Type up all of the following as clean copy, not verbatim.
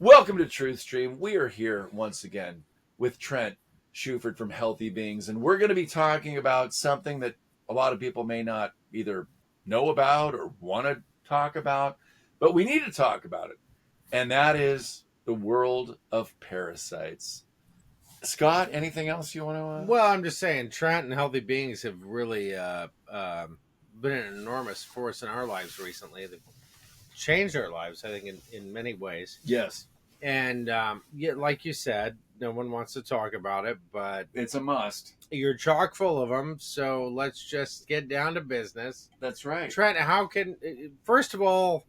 Welcome to TruthStream. We are here once again with Trent Shuford from Healthy Beings, and we're going to be talking about something that a lot of people may not either know about or want to talk about, but we need to talk about it, and that is the world of parasites. Scott, anything else you want to? Well, I'm just saying, Trent and Healthy Beings have really been an enormous force in our lives recently. They've changed our lives, I think, in many ways. Yes, And yeah, like you said, no one wants to talk about it, but it's a must. you're chock full of them. So let's just get down to business. That's right. Trent, first of all,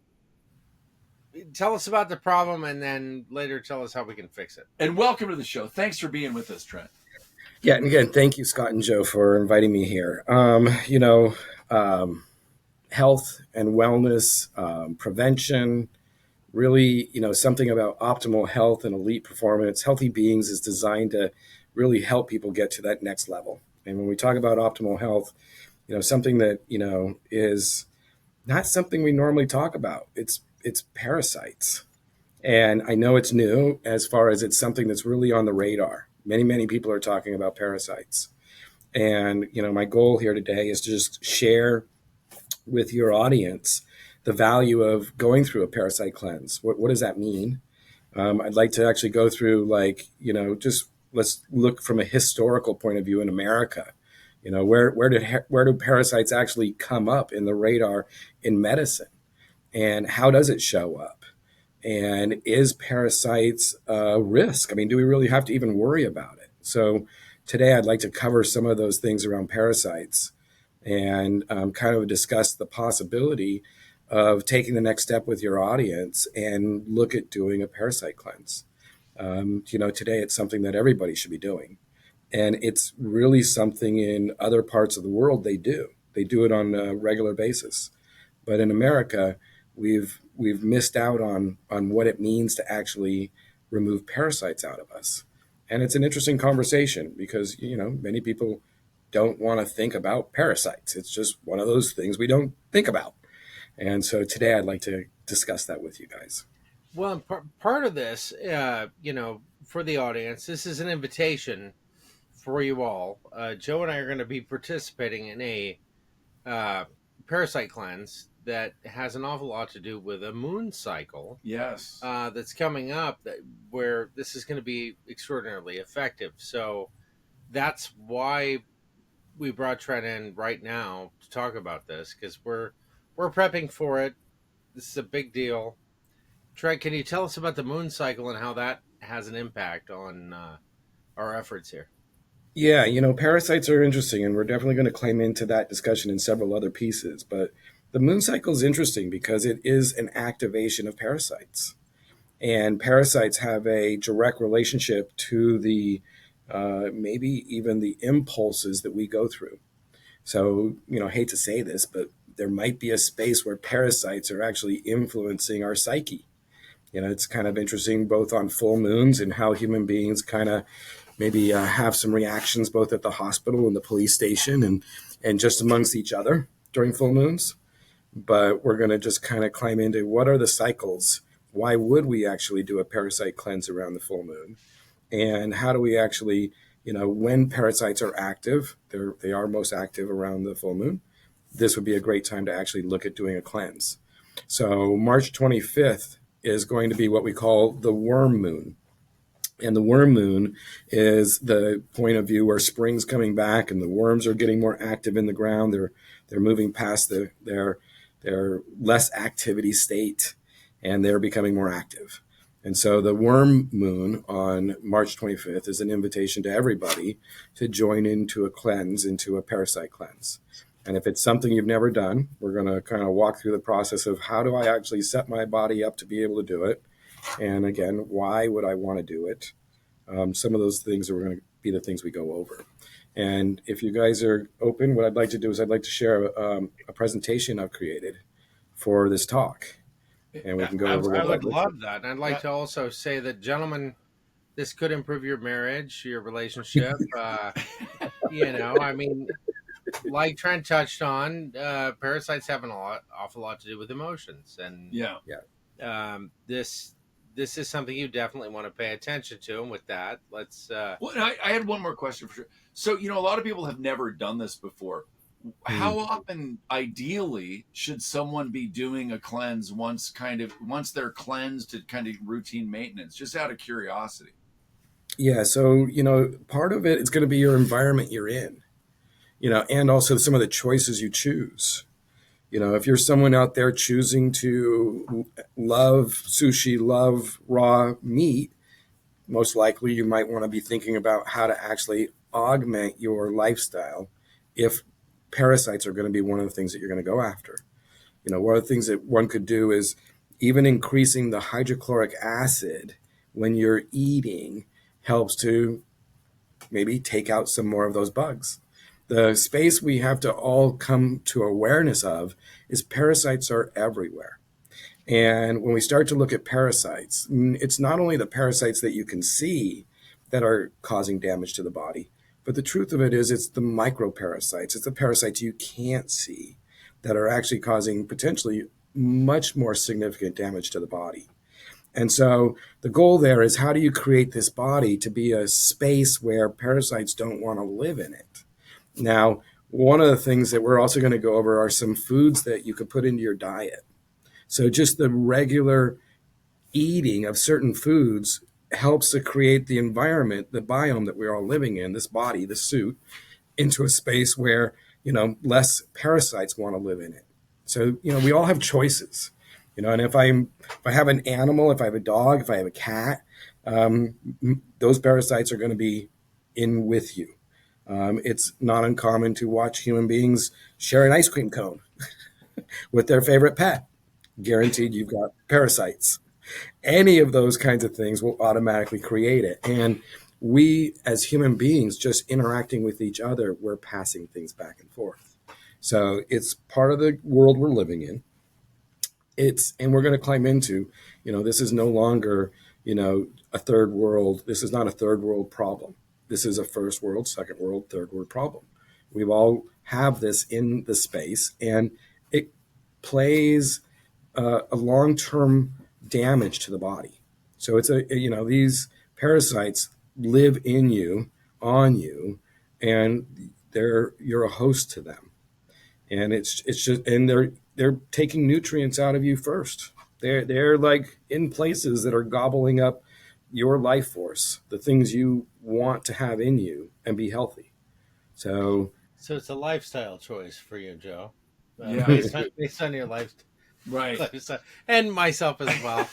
tell us about the problem, and then later tell us how we can fix it. And welcome to the show. Thanks for being with us, Trent. Yeah, and again, thank you, Scott and Joe, for inviting me here. Health and wellness, prevention, really, something about optimal health and elite performance. Healthy Beings is designed to really help people get to that next level. And when we talk about optimal health, something that, is not something we normally talk about. It's parasites. And I know it's new as far as it's something that's really on the radar. Many people are talking about parasites. And, my goal here today is to just share with your audience the value of going through a parasite cleanse. What does that mean? I'd like to actually go through, just let's look from a historical point of view in America. Where do parasites actually come up in the radar in medicine? And how does it show up? And is parasites a risk? I mean, do we really have to even worry about it? So today I'd like to cover some of those things around parasites and kind of discuss the possibility of taking the next step with your audience and look at doing a parasite cleanse. Today it's something that everybody should be doing. And it's really something in other parts of the world they do. They do it on a regular basis. But in America, we've missed out on what it means to actually remove parasites out of us. And it's an interesting conversation because, many people don't want to think about parasites. It's just one of those things we don't think about. And so today I'd like to discuss that with you guys. Well, part of this, for the audience, this is an invitation for you all. Joe and I are going to be participating in a parasite cleanse that has an awful lot to do with a moon cycle. Yes. That's coming up where this is going to be extraordinarily effective. So that's why we brought Trent in right now to talk about this, because we're prepping for it. This is a big deal. Trent, can you tell us about the moon cycle and how that has an impact on our efforts here? Yeah, parasites are interesting, and we're definitely going to climb into that discussion in several other pieces. But the moon cycle is interesting because it is an activation of parasites. And parasites have a direct relationship to the maybe even the impulses that we go through. So, hate to say this, but there might be a space where parasites are actually influencing our psyche. It's kind of interesting both on full moons and how human beings kind of maybe have some reactions both at the hospital and the police station and just amongst each other during full moons. But we're going to just kind of climb into what are the cycles? Why would we actually do a parasite cleanse around the full moon? And how do we actually, when parasites are active, they are most active around the full moon. This would be a great time to actually look at doing a cleanse. So March 25th is going to be what we call the worm moon. And the worm moon is the point of view where spring's coming back and the worms are getting more active in the ground. They're moving past their less activity state and they're becoming more active. And so the worm moon on March 25th is an invitation to everybody to join into a cleanse, into a parasite cleanse. And if it's something you've never done, we're going to kind of walk through the process of how do I actually set my body up to be able to do it? And again, why would I want to do it? Some of those things are going to be the things we go over. And if you guys are open, what I'd like to do is I'd like to share a presentation I've created for this talk. And we can go over I what would love that. And I'd like to also say that, gentlemen, this could improve your marriage, your relationship. I mean, like Trent touched on, parasites have an awful lot to do with emotions. And yeah. this this is something you definitely want to pay attention to. And with that, let's. Well, and I had one more question for sure. So, a lot of people have never done this before. Mm. How often, ideally, should someone be doing a cleanse once they're cleansed to kind of routine maintenance? Just out of curiosity. Yeah, so part of it is going to be your environment you're in, and also some of the choices you choose. If you're someone out there choosing to love sushi, love raw meat, most likely you might want to be thinking about how to actually augment your lifestyle if parasites are going to be one of the things that you're going to go after. One of the things that one could do is even increasing the hydrochloric acid when you're eating helps to maybe take out some more of those bugs. The space we have to all come to awareness of is parasites are everywhere. And when we start to look at parasites, it's not only the parasites that you can see that are causing damage to the body, but the truth of it is it's the microparasites, it's the parasites you can't see that are actually causing potentially much more significant damage to the body. And so the goal there is, how do you create this body to be a space where parasites don't want to live in it? Now, one of the things that we're also going to go over are some foods that you could put into your diet. So just the regular eating of certain foods helps to create the environment, the biome that we're all living in, this body, this suit, into a space where, less parasites want to live in it. So, we all have choices, and if I have an animal, if I have a dog, if I have a cat, those parasites are going to be in with you. It's not uncommon to watch human beings share an ice cream cone with their favorite pet. Guaranteed you've got parasites. Any of those kinds of things will automatically create it. And we, as human beings, just interacting with each other, we're passing things back and forth. So it's part of the world we're living in. And we're going to climb into, this is no longer, a third world. This is not a third world problem. This is a first world, second world, third world problem. We've all have this in the space, and it plays a long-term damage to the body. So it's these parasites live in you, on you, and you're a host to them. And it's just, and they're taking nutrients out of you first. They're like in places that are gobbling up your life force, the things you want to have in you and be healthy. So it's a lifestyle choice for you, Joe, Yeah. based on your Right. lifestyle, and myself as well.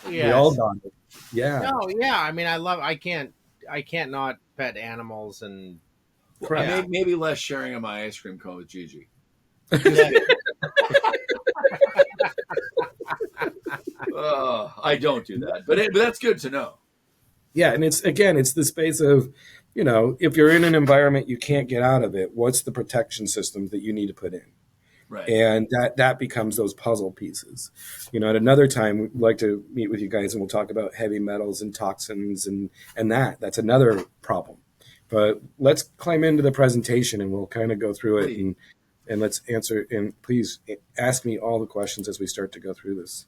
we all Yes. got it. Yeah. No, yeah. I mean, I can't not pet animals, and Well, yeah. maybe less sharing of my ice cream cone with Gigi. Yeah. I don't do that, but that's good to know. Yeah, and it's the space of, if you're in an environment you can't get out of it, what's the protection systems that you need to put in? Right. And that becomes those puzzle pieces. At another time, we'd like to meet with you guys and we'll talk about heavy metals and toxins and that's another problem. But let's climb into the presentation and we'll kind of go through it and let's answer, and please ask me all the questions as we start to go through this.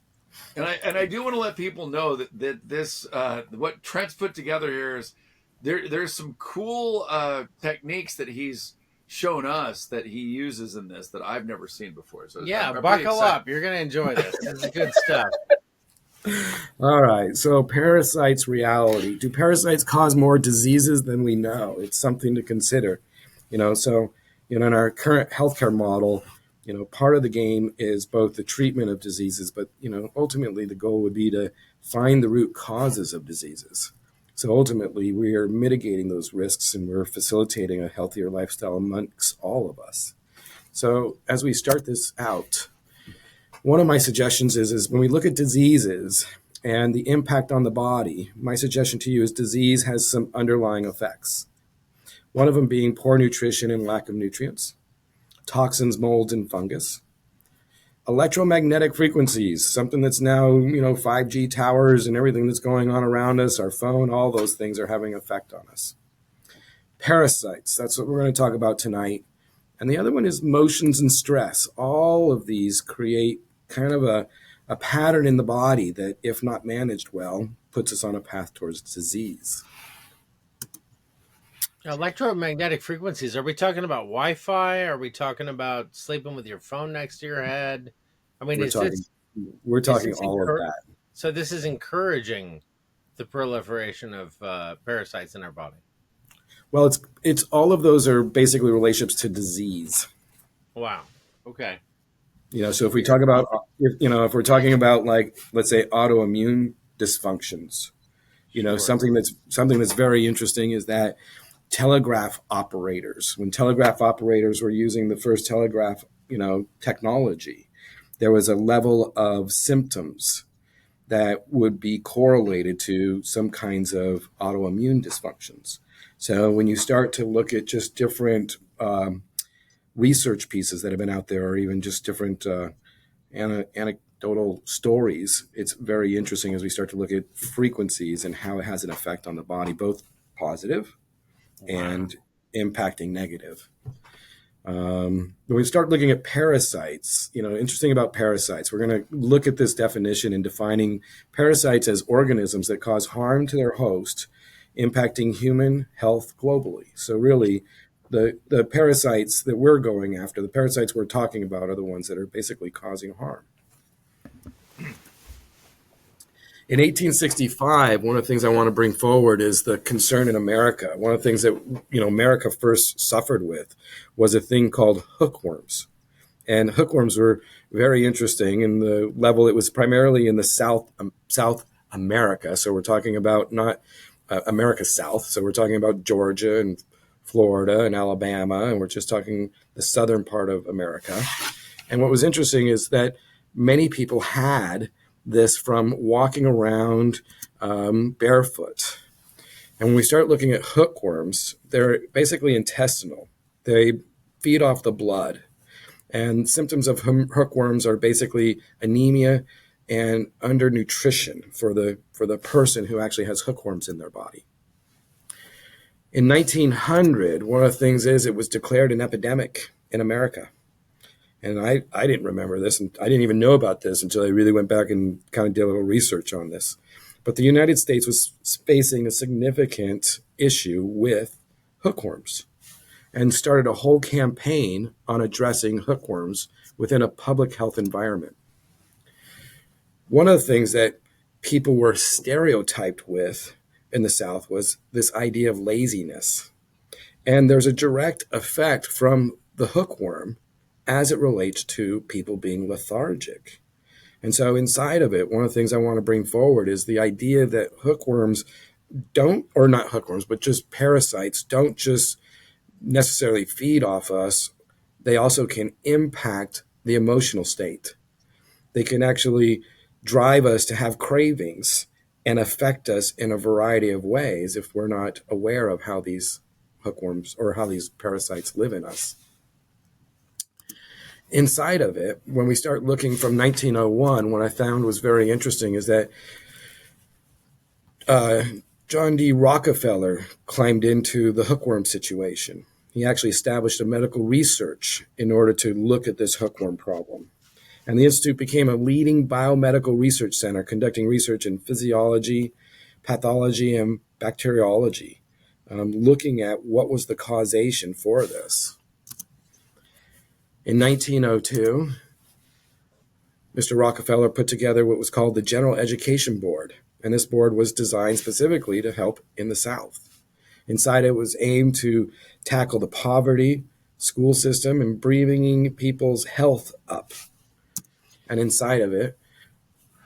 And I do want to let people know that this what Trent's put together here is there's some cool techniques that he's shown us that he uses in this that I've never seen before. So Yeah, I'm buckle up. You're going to enjoy this. This is good stuff. All right. So parasites reality. Do parasites cause more diseases than we know? It's something to consider. So in our current healthcare model, part of the game is both the treatment of diseases, but ultimately the goal would be to find the root causes of diseases. So ultimately we are mitigating those risks and we're facilitating a healthier lifestyle amongst all of us. So as we start this out, one of my suggestions is when we look at diseases and the impact on the body, my suggestion to you is disease has some underlying effects. One of them being poor nutrition and lack of nutrients, toxins, molds, and fungus. Electromagnetic frequencies, something that's now, 5G towers and everything that's going on around us, our phone, all those things are having an effect on us. Parasites, that's what we're going to talk about tonight. And the other one is motions and stress. All of these create kind of a pattern in the body that, if not managed well, puts us on a path towards disease. Electromagnetic frequencies. Are we talking about Wi-Fi? Are we talking about sleeping with your phone next to your head? I mean, We're talking, we're is talking this all of that. so this is encouraging the proliferation of parasites in our body. Well, it's all of those are basically relationships to disease. Wow. Okay. So if we talk about, if we're talking about, like, let's say, autoimmune dysfunctions, Sure. something that's very interesting is that telegraph operators, when telegraph operators were using the first telegraph, technology, there was a level of symptoms that would be correlated to some kinds of autoimmune dysfunctions. So when you start to look at just different research pieces that have been out there, or even just different anecdotal stories, it's very interesting as we start to look at frequencies and how it has an effect on the body, both positive and impacting negative. When we start looking at parasites, interesting about parasites, we're going to look at this definition in defining parasites as organisms that cause harm to their host, impacting human health globally. So really, the parasites that we're going after, the parasites we're talking about, are the ones that are basically causing harm. In 1865, one of the things I want to bring forward is the concern in America. One of the things that America first suffered with was a thing called hookworms. And hookworms were very interesting in the level. It was primarily in the South America. So we're talking about not America South. So we're talking about Georgia and Florida and Alabama, and we're just talking the southern part of America. And what was interesting is that many people had this from walking around barefoot. And when we start looking at hookworms, they're basically intestinal. They feed off the blood. And symptoms of hookworms are basically anemia and undernutrition for the person who actually has hookworms in their body. In 1900, one of the things is it was declared an epidemic in America. And I didn't remember this, and I didn't even know about this until I really went back and kind of did a little research on this. But the United States was facing a significant issue with hookworms and started a whole campaign on addressing hookworms within a public health environment. One of the things that people were stereotyped with in the South was this idea of laziness. And there's a direct effect from the hookworm as it relates to people being lethargic. And so inside of it, one of the things I want to bring forward is the idea that hookworms don't, or not hookworms, but just parasites don't just necessarily feed off us. They also can impact the emotional state. They can actually drive us to have cravings and affect us in a variety of ways if we're not aware of how these hookworms or how these parasites live in us. Inside of it, when we start looking from 1901, what I found was very interesting is that John D. Rockefeller climbed into the hookworm situation. He actually established a medical research in order to look at this hookworm problem. And the Institute became a leading biomedical research center conducting research in physiology, pathology, and bacteriology, looking at what was the causation for this. In 1902, Mr. Rockefeller put together what was called the General Education Board, and this board was designed specifically to help in the South. Inside it was aimed to tackle the poverty, school system, and bringing people's health up. And inside of it,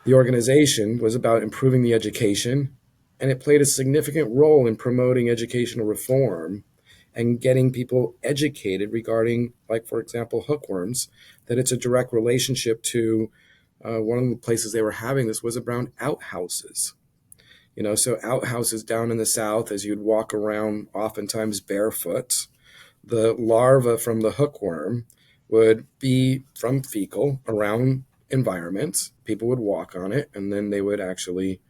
the organization was about improving the education, and it played a significant role in promoting educational reform and getting people educated regarding, like, for example, hookworms, that it's a direct relationship to one of the places they were having this was around outhouses. So outhouses down in the South, as you'd walk around oftentimes barefoot, the larva from the hookworm would be from fecal around environments. People would walk on it, and then they would actually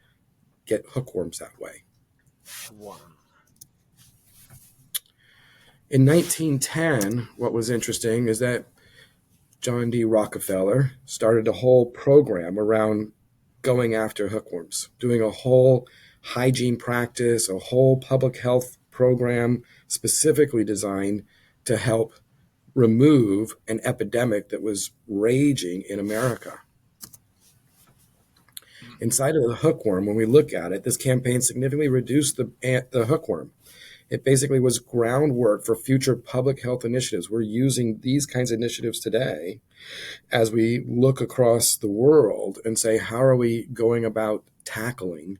get hookworms that way. Wow. In 1910, what was interesting is that John D. Rockefeller started a whole program around going after hookworms, doing a whole hygiene practice, a whole public health program specifically designed to help remove an epidemic that was raging in America. Inside of the hookworm, when we look at it, this campaign significantly reduced the hookworm. It basically was groundwork for future public health initiatives. We're using these kinds of initiatives today as we look across the world and say, how are we going about tackling,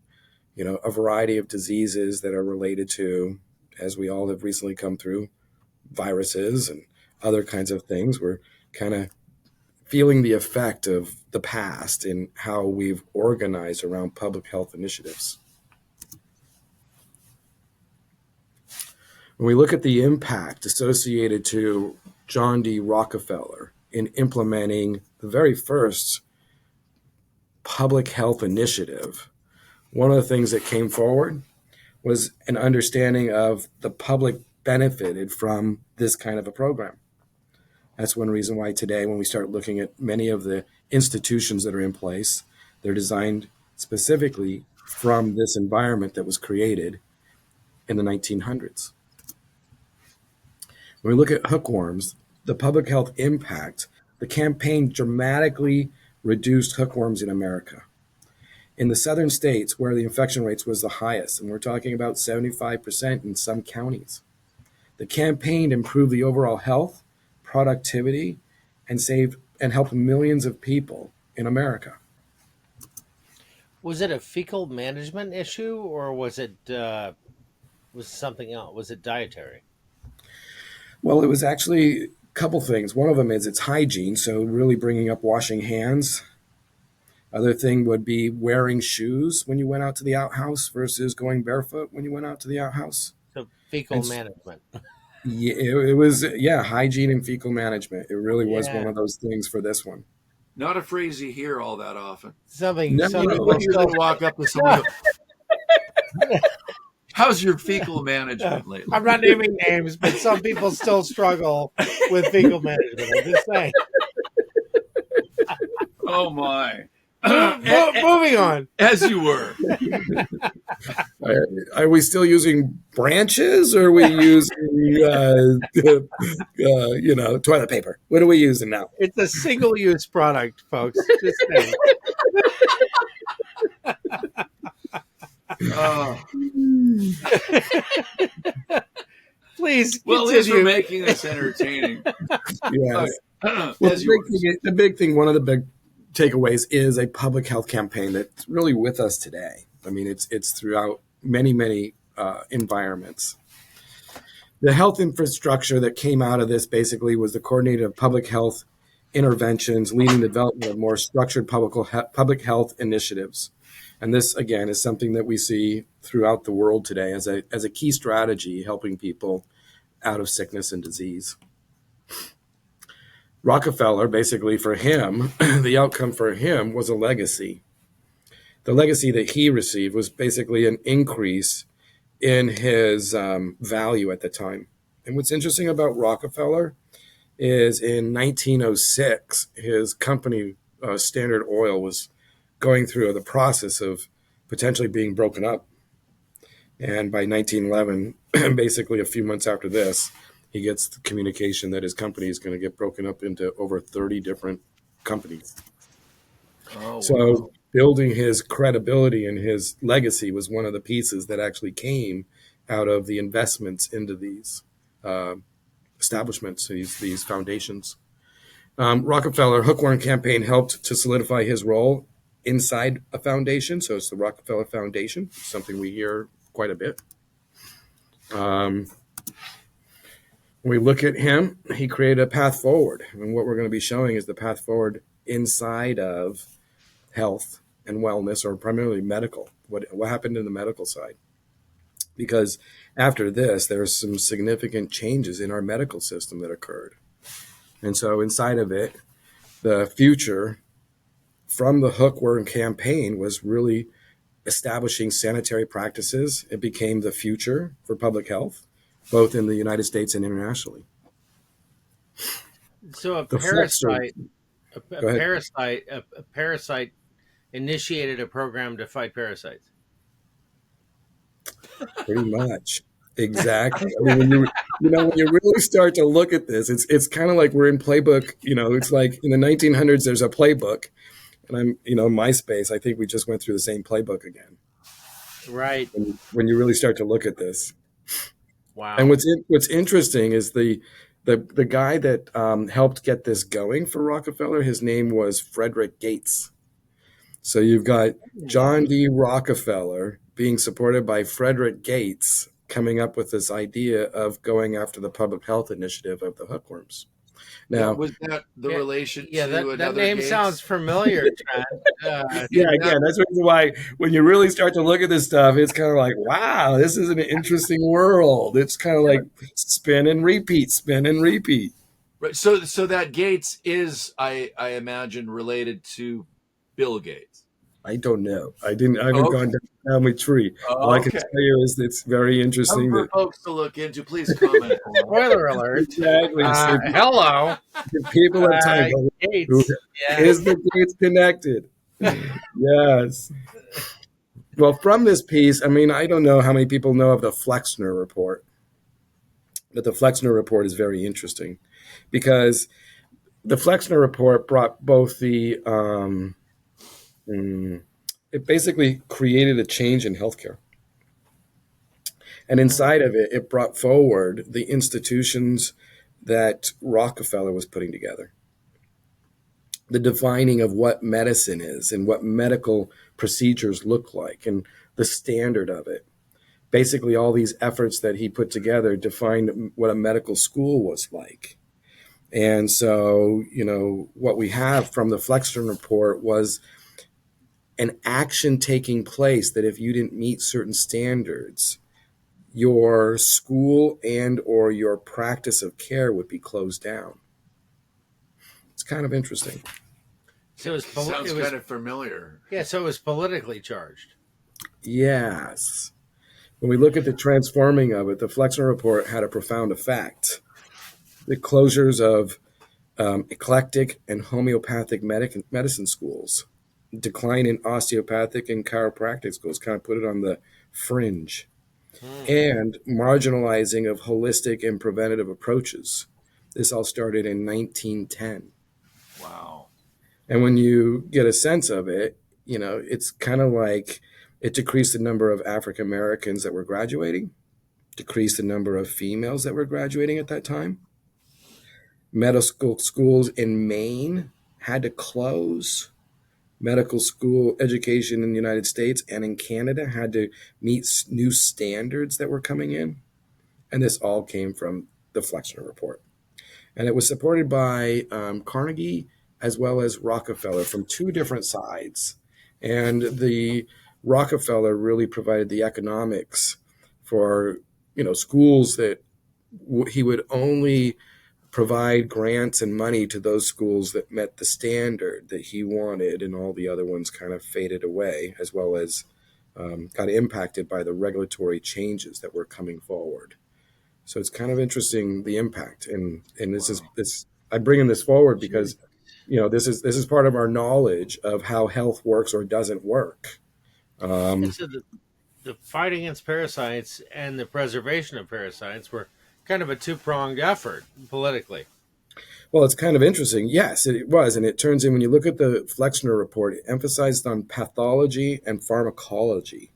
a variety of diseases that are related to, as we all have recently come through, viruses and other kinds of things. We're kind of feeling the effect of the past in how we've organized around public health initiatives. When we look at the impact associated to John D. Rockefeller in implementing the very first public health initiative, one of the things that came forward was an understanding of the public benefited from this kind of a program. That's one reason why today, when we start looking at many of the institutions that are in place, they're designed specifically from this environment that was created in the 1900s. When we look at hookworms, the public health impact, the campaign dramatically reduced hookworms in America. In the southern states where the infection rates was the highest, and we're talking about 75% in some counties, the campaign improved the overall health, productivity, and helped millions of people in America. Was it a fecal management issue, or was it something else? Was it dietary? Well, it was actually a couple things. One of them is it's hygiene, so really bringing up washing hands. Other thing would be wearing shoes when you went out to the outhouse versus going barefoot when you went out to the outhouse. So fecal management. Yeah, it was hygiene and fecal management. It really was one of those things for this one. Not a phrase you hear all that often. Something. No, some no. people You usually walk up to someone. How's your fecal management lately? I'm not naming names, but some people still struggle with fecal management. I'm just saying. Oh my. Moving on. As you were. Are we still using branches, or are we using, toilet paper? What are we using now? It's a single-use product, folks. Just saying. Please. Well, at least we're making this entertaining. Yes. Well, the big thing, one of the big takeaways is a public health campaign that's really with us today. I mean, it's throughout many environments. The health infrastructure that came out of this basically was the coordinated of public health interventions, leading the development of more structured public health initiatives. And this, again, is something that we see throughout the world today as a key strategy, helping people out of sickness and disease. Rockefeller, basically for him, the outcome for him was a legacy. The legacy that he received was basically an increase in his value at the time. And what's interesting about Rockefeller is in 1906, his company, Standard Oil, was going through the process of potentially being broken up. And by 1911, basically a few months after this, he gets the communication that his company is going to get broken up into over 30 different companies. So building his credibility and his legacy was one of the pieces that actually came out of the investments into these establishments, these foundations. Rockefeller Hookworm campaign helped to solidify his role inside a foundation. So it's the Rockefeller Foundation, something we hear quite a bit. When we look at him, he created a path forward. And what we're going to be showing is the path forward inside of health and wellness, or primarily medical. What happened in the medical side? Because after this, there's some significant changes in our medical system that occurred. And so inside of it, the future from the Hookworm campaign was really establishing sanitary practices. It became the future for public health, both in the United States and internationally. So The flexor. a Go ahead. parasite initiated a program to fight parasites. Pretty much. Exactly. I mean, when you really start to look at this, it's kind of like we're in playbook. It's like in the 1900s, there's a playbook, and MySpace. I think we just went through the same playbook again. Right. When you really start to look at this, and Wow. what's interesting is the guy that helped get this going for Rockefeller. His name was Frederick Gates. So you've got John D. Rockefeller being supported by Frederick Gates coming up with this idea of going after the public health initiative of the hookworms. Now, Now, was that the Yeah, relation yeah. to That another name sounds Gates? familiar, Trent. Is yeah, that again, that's the reason why when you really start to look at this stuff, it's kind of like, wow, this is an interesting world. It's kind of like spin and repeat, spin and repeat. right? So that Gates is, I imagine, related to Bill Gates. I don't know. I haven't Okay. gone down the family tree. All I can Okay. tell you is it's very Some interesting for that folks to look into. Please comment below. Spoiler alert. exactly. So Hello, if people have time, who Gates. Yeah. is the Gates connected? Yes. Well, from this piece, I mean, I don't know how many people know of the Flexner report, but the Flexner report is very interesting because the Flexner report brought both it basically created a change in healthcare. And inside of it, it brought forward the institutions that Rockefeller was putting together, the defining of what medicine is and what medical procedures look like and the standard of it. Basically, all these efforts that he put together defined what a medical school was like. And so, what we have from the Flexner report was an action taking place that if you didn't meet certain standards, your school and or your practice of care would be closed down. It's kind of interesting. So Sounds kind of familiar. yeah. So it was politically charged. Yes. When we look at the transforming of it, the Flexner report had a profound effect. The closures of eclectic and homeopathic medicine schools, decline in osteopathic and chiropractic schools, kind of put it on the fringe, and marginalizing of holistic and preventative approaches. This all started in 1910. Wow. And when you get a sense of it, it's kind of like it decreased the number of African Americans that were graduating, decreased the number of females that were graduating at that time. Medical schools in Maine had to close. Medical school education in the United States and in Canada had to meet new standards that were coming in. And this all came from the Flexner report. And it was supported by Carnegie as well as Rockefeller from two different sides. And the Rockefeller really provided the economics for, schools that he would only provide grants and money to those schools that met the standard that he wanted, and all the other ones kind of faded away, as well as got impacted by the regulatory changes that were coming forward. So it's kind of interesting the impact, and this is this. I'm bringing this forward because this is part of our knowledge of how health works or doesn't work. So the fight against parasites and the preservation of parasites were kind of a two-pronged effort politically. Well, it's kind of interesting. Yes, it was. And it turns in, when you look at the Flexner report, it emphasized on pathology and pharmacology,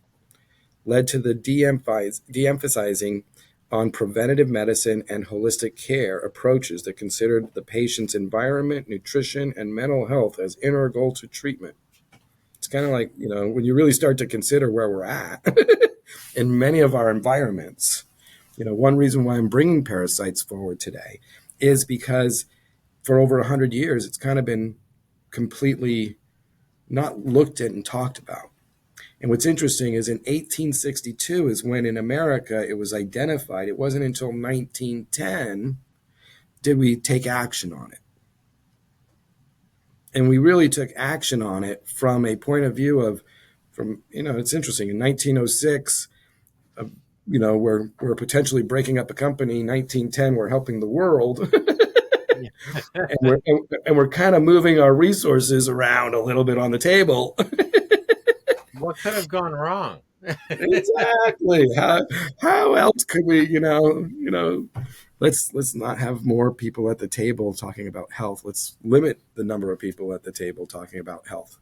led to the de-emphasizing on preventative medicine and holistic care approaches that considered the patient's environment, nutrition, and mental health as integral to treatment. It's kind of like, when you really start to consider where we're at in many of our environments. One reason why I'm bringing parasites forward today is because for over 100 years, it's kind of been completely not looked at and talked about. And what's interesting is in 1862 is when in America it was identified. It wasn't until 1910 did we take action on it. And we really took action on it from a point of view of, it's interesting, in 1906, we're potentially breaking up a company. 1910, we're helping the world. and we're kind of moving our resources around a little bit on the table. What could have gone wrong? Exactly. How else could we, let's not have more people at the table talking about health. Let's limit the number of people at the table talking about health.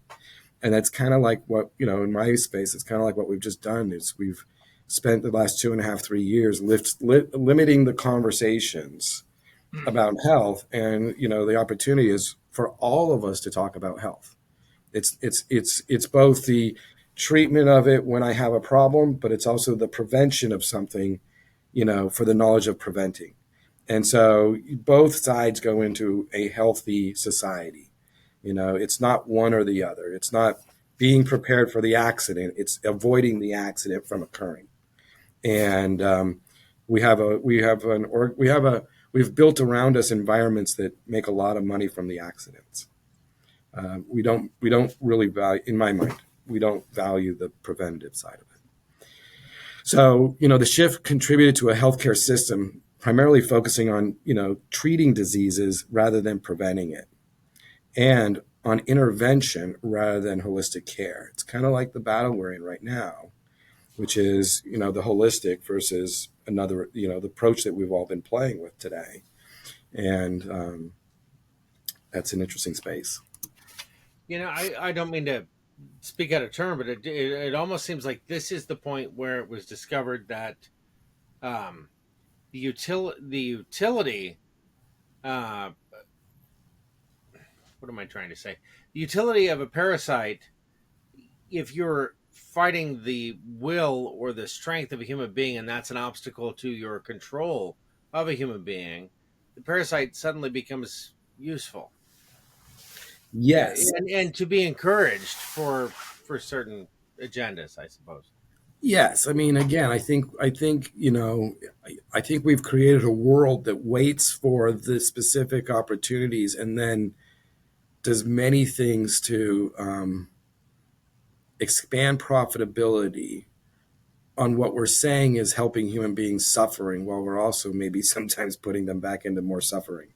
And that's kind of like what, in my space, it's kind of like what we've just done is we've spent the last 2.5, 3 years limiting the conversations about health. And, the opportunity is for all of us to talk about health. It's both the treatment of it when I have a problem, but it's also the prevention of something, for the knowledge of preventing. And so both sides go into a healthy society. It's not one or the other. It's not being prepared for the accident. It's avoiding the accident from occurring. And we've built around us environments that make a lot of money from the accidents. We don't really value, in my mind, we don't value the preventative side of it. So, the shift contributed to a healthcare system primarily focusing on, treating diseases rather than preventing it, and on intervention rather than holistic care. It's kind of like the battle we're in right now, which is, the holistic versus another, the approach that we've all been playing with today. And that's an interesting space. I don't mean to speak out of turn, but it almost seems like this is the point where it was discovered that the utility what am I trying to say? The utility of a parasite, if you're fighting the will or the strength of a human being, and that's an obstacle to your control of a human being, the parasite suddenly becomes useful. Yes. And to be encouraged for certain agendas, I suppose. Yes, I mean, again, I think we've created a world that waits for the specific opportunities and then does many things to expand profitability on what we're saying is helping human beings suffering, while we're also maybe sometimes putting them back into more suffering.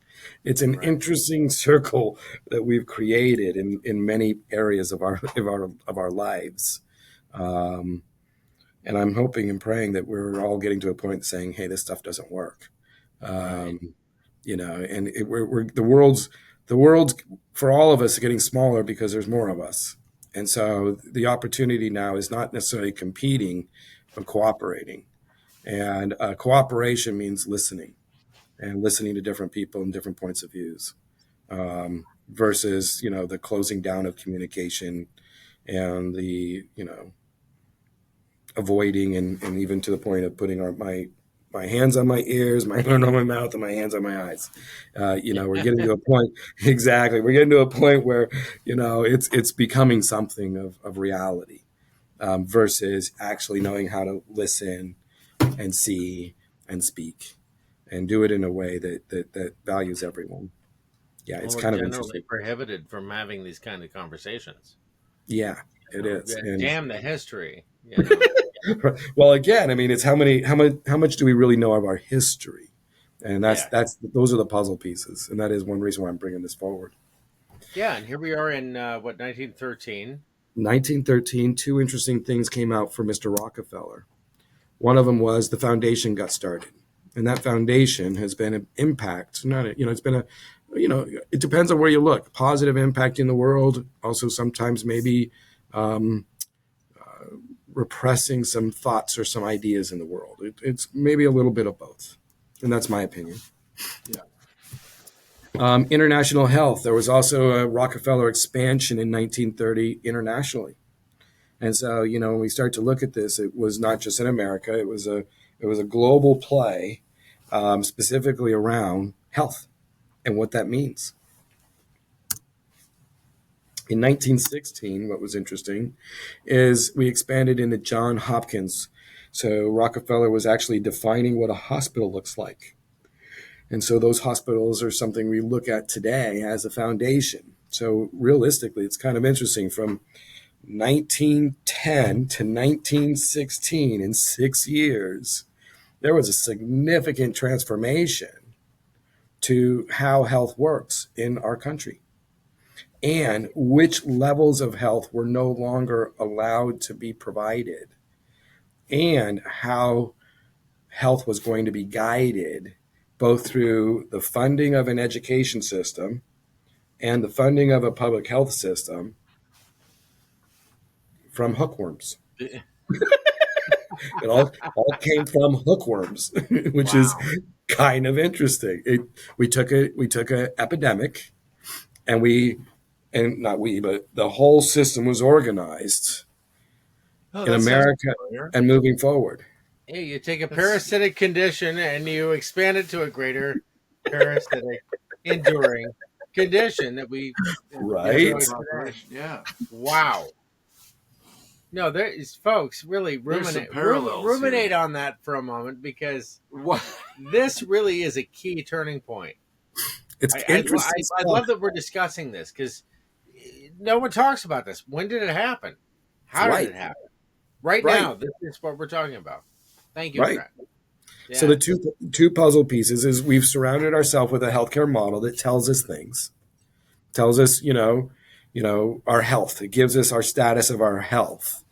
It's an interesting circle that we've created in many areas of our lives. And I'm hoping and praying that we're all getting to a point saying, "Hey, this stuff doesn't work," and the world's for all of us getting smaller because there's more of us, and so the opportunity now is not necessarily competing, but cooperating, and cooperation means listening, and listening to different people and different points of views, versus the closing down of communication and the avoiding and even to the point of putting my hands on my ears, my hand on my mouth, and my hands on my eyes. We're getting to a point. Exactly, we're getting to a point where it's becoming something of reality, versus actually knowing how to listen and see and speak and do it in a way that values everyone. Yeah, it's kind of generally interesting. prohibited from having these kind of conversations. Yeah, it is. And damn the history. well, again, I mean, it's how much do we really know of our history, and those are the puzzle pieces, and that is one reason why I'm bringing this forward. Yeah, and here we are in 1913. 1913, two interesting things came out for Mr. Rockefeller. One of them was the foundation got started, and that foundation has been an impact. It's been it depends on where you look. Positive impact in the world, also sometimes maybe repressing some thoughts or some ideas in the world. It's maybe a little bit of both, and that's my opinion. Yeah. International health. There was also a Rockefeller expansion in 1930 internationally, and so when we start to look at this, it was not just in America. It was a global play, specifically around health and what that means. In 1916, what was interesting is we expanded into Johns Hopkins. So Rockefeller was actually defining what a hospital looks like. And so those hospitals are something we look at today as a foundation. So realistically, it's kind of interesting. From 1910 to 1916, in 6 years, there was a significant transformation to how health works in our country and which levels of health were no longer allowed to be provided and how health was going to be guided both through the funding of an education system and the funding of a public health system from hookworms. It all came from hookworms, which is Wow. kind of interesting. We took a epidemic, and not we, but the whole system was organized Oh, in that sounds America familiar. and moving forward. Hey, you take a That's parasitic condition and you expand it to a greater parasitic enduring condition that we Right? enjoy Huge today. operation. Yeah. Wow. No, there is, folks, really There's some ruminate parallels ruminate here. on that for a moment, because What? this really is a key turning point. It's I interesting stuff. love that we're discussing this, because no one talks about this. When did it happen? How did Right, it happen? Right right, now, this is what we're talking about. Thank you, right. Trent. So Yeah. the two puzzle pieces is we've surrounded ourselves with a healthcare model that tells us things, tells us, our health. It gives us our status of our health,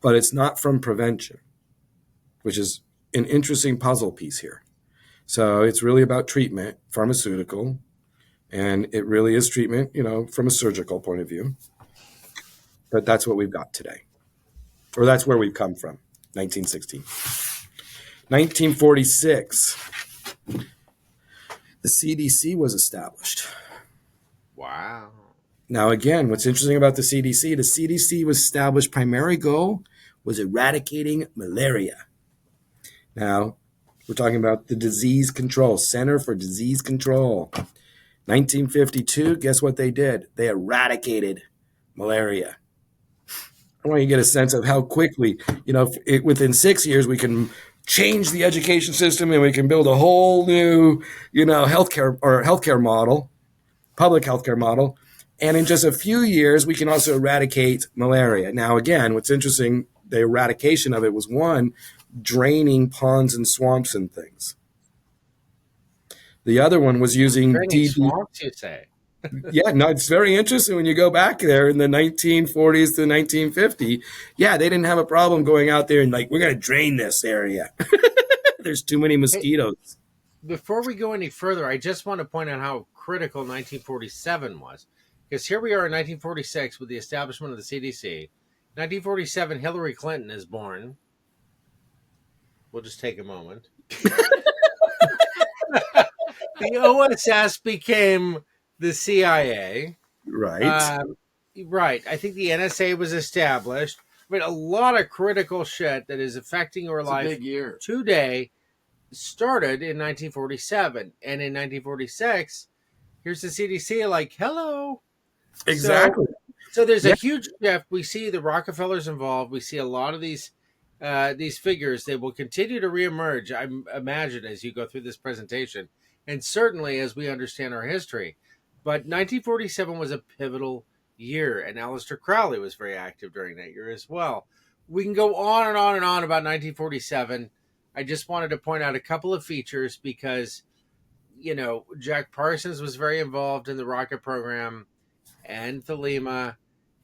but it's not from prevention, which is an interesting puzzle piece here. So it's really about treatment, pharmaceutical, and it really is treatment, from a surgical point of view. But that's what we've got today, or that's where we've come from. 1916, 1946, the CDC was established. Wow. Now, again, what's interesting about the CDC was established, primary goal was eradicating malaria. Now, we're talking about the disease control, Center for Disease Control. 1952, guess what they did? They eradicated malaria. I want you to get a sense of how quickly, within 6 years, we can change the education system and we can build a whole new, healthcare model, public healthcare model. And in just a few years, we can also eradicate malaria. Now, again, what's interesting, the eradication of it was one, draining ponds and swamps and things. The other one was using Draining DD. swamps, you say? Yeah, no, it's very interesting when you go back there in the 1940s to 1950. Yeah, they didn't have a problem going out there and we're going to drain this area. There's too many Hey, mosquitoes. before we go any further, I just want to point out how critical 1947 was. Because here we are in 1946 with the establishment of the CDC. 1947, Hillary Clinton is born. We'll just take a moment. The OSS became the CIA. Right. Right. I think the NSA was established. I mean, a lot of critical shit that is affecting our It's a life big year. today started in 1947. And in 1946, here's the CDC like, hello. Exactly. So there's a Yeah. huge shift. We see the Rockefellers involved. We see a lot of these figures. They will continue to reemerge, I imagine, as you go through this presentation, and certainly as we understand our history. But 1947 was a pivotal year, and Aleister Crowley was very active during that year as well. We can go on and on and on about 1947. I just wanted to point out a couple of features because, Jack Parsons was very involved in the rocket program and Thelema,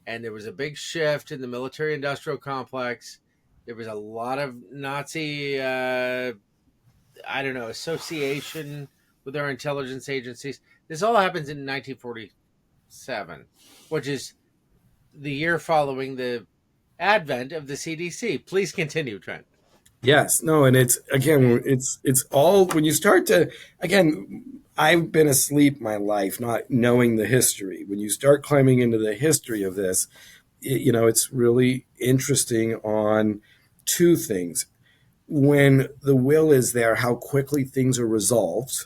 and there was a big shift in the military-industrial complex. There was a lot of Nazi, association with our intelligence agencies. This all happens in 1947, which is the year following the advent of the CDC. Please continue, Trent. Yes. No, and it's all when you start to, again, I've been asleep my life not knowing the history. When you start climbing into the history of this, it's really interesting on two things. When the will is there, how quickly things are resolved,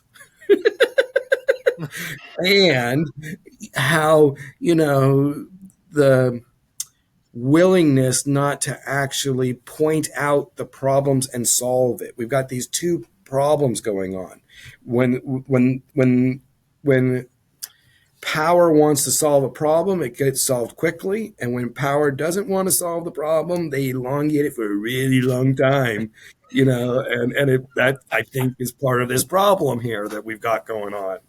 and how, the willingness not to actually point out the problems and solve it. We've got these two problems going on. When power wants to solve a problem, it gets solved quickly. And when power doesn't want to solve the problem, they elongate it for a really long time, that I think is part of this problem here that we've got going on.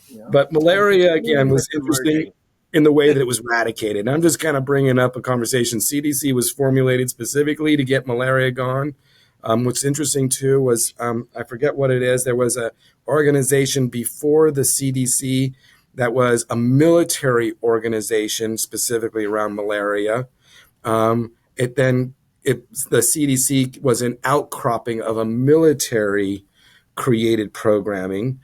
Yeah. But And malaria, again, continuing was this interesting emerging. in the way that it was eradicated. And I'm just kind of bringing up a conversation. CDC was formulated specifically to get malaria gone. What's interesting, too, was I forget what it is. There was an organization before the CDC that was a military organization specifically around malaria. The CDC was an outcropping of a military created program.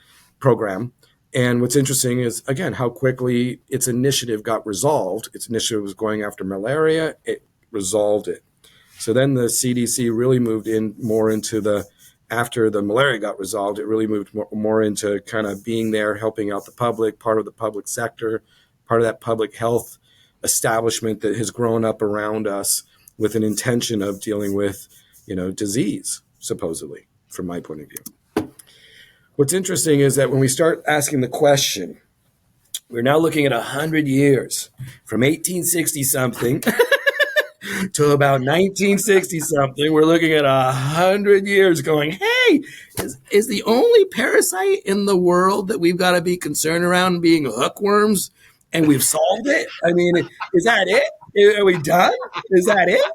And what's interesting is, again, how quickly its initiative got resolved. Its initiative was going after malaria. It resolved it. So then the CDC really moved in more into after the malaria got resolved, it really moved more into kind of being there, helping out the public, part of the public sector, part of that public health establishment that has grown up around us with an intention of dealing with, disease, supposedly, from my point of view. What's interesting is that when we start asking the question, we're now looking at 100 years from 1860 something to about 1960 something. We're looking at 100 years going, hey, is the only parasite in the world that we've got to be concerned around being hookworms, and we've solved it? I mean, is that it? Are we done? Is that it?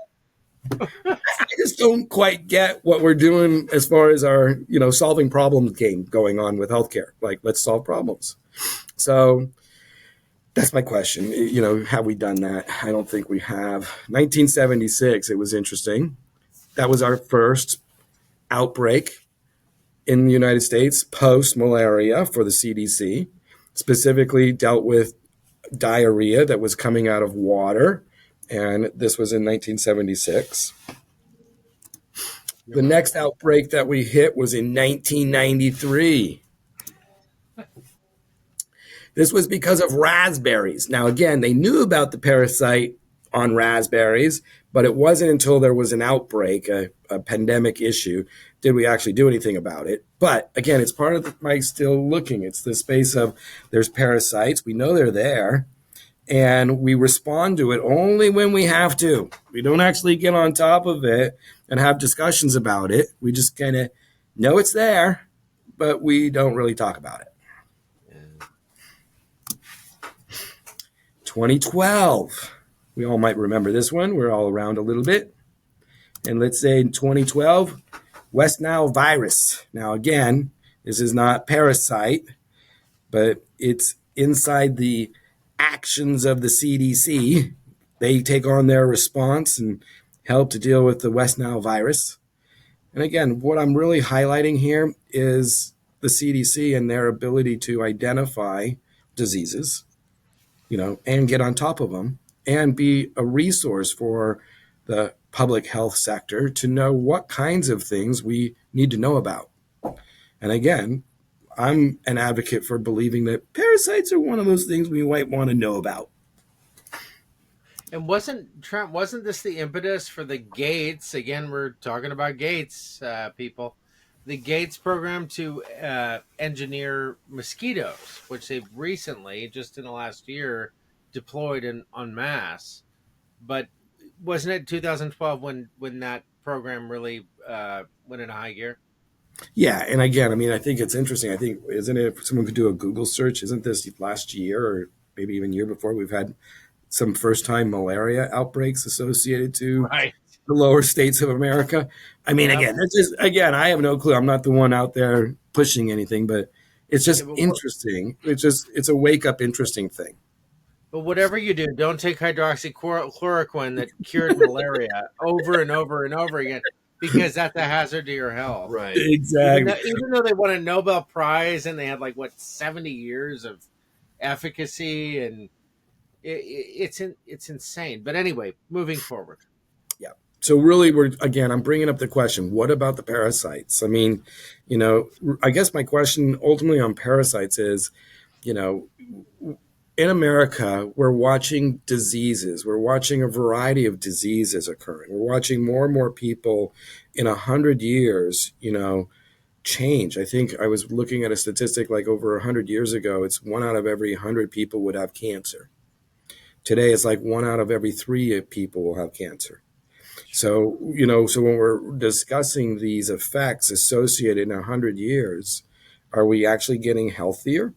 I just don't quite get what we're doing as far as our, solving problems game going on with healthcare. Like, let's solve problems. So that's my question. Have we done that? I don't think we have. 1976, it was interesting. That was our first outbreak in the United States post-malaria for the CDC. Specifically dealt with diarrhea that was coming out of water, and this was in 1976. The next outbreak that we hit was in 1993. This was because of raspberries. Now, again, they knew about the parasite on raspberries, but it wasn't until there was an outbreak, a pandemic issue, did we actually do anything about it. But again, it's part of my still looking. It's the space of there's parasites. We know they're there, and we respond to it only when we have to. We don't actually get on top of it and have discussions about it. We just kind of know it's there, but we don't really talk about it. 2012. We all might remember this one. We're all around a little bit. And let's say in 2012, West Nile virus. Now, again, this is not parasite, but it's inside the actions of the CDC. They take on their response and help to deal with the West Nile virus. And again, what I'm really highlighting here is the CDC and their ability to identify diseases, and get on top of them and be a resource for the public health sector to know what kinds of things we need to know about. And again, I'm an advocate for believing that parasites are one of those things we might want to know about. And Trent, wasn't this the impetus for the Gates? Again, we're talking about Gates, people. The Gates program to engineer mosquitoes, which they've recently, just in the last year, deployed en masse. But wasn't it 2012 when that program really went into high gear? Yeah, and again, I mean, I think it's interesting. I think, isn't it, if someone could do a Google search, isn't this last year or maybe even year before, we've had some first-time malaria outbreaks associated to Right. the lower states of America. I mean, again, that's just, I have no clue. I'm not the one out there pushing anything, but it's just interesting. It's a wake-up interesting thing. But whatever you do, don't take hydroxychloroquine that cured malaria over and over and over again, because that's a hazard to your health. Right. Exactly. Even though they won a Nobel Prize and they had 70 years of efficacy, and it's insane. But anyway, moving forward. Yeah. So really, I'm bringing up the question, what about the parasites? I mean, I guess my question ultimately on parasites is, in America, we're watching diseases. We're watching a variety of diseases occurring. We're watching more and more people in 100 years, change. I think I was looking at a statistic like over 100 years ago, it's 1 out of every 100 people would have cancer. Today, it's like 1 out of every 3 people will have cancer. So, so when we're discussing these effects associated in 100 years, are we actually getting healthier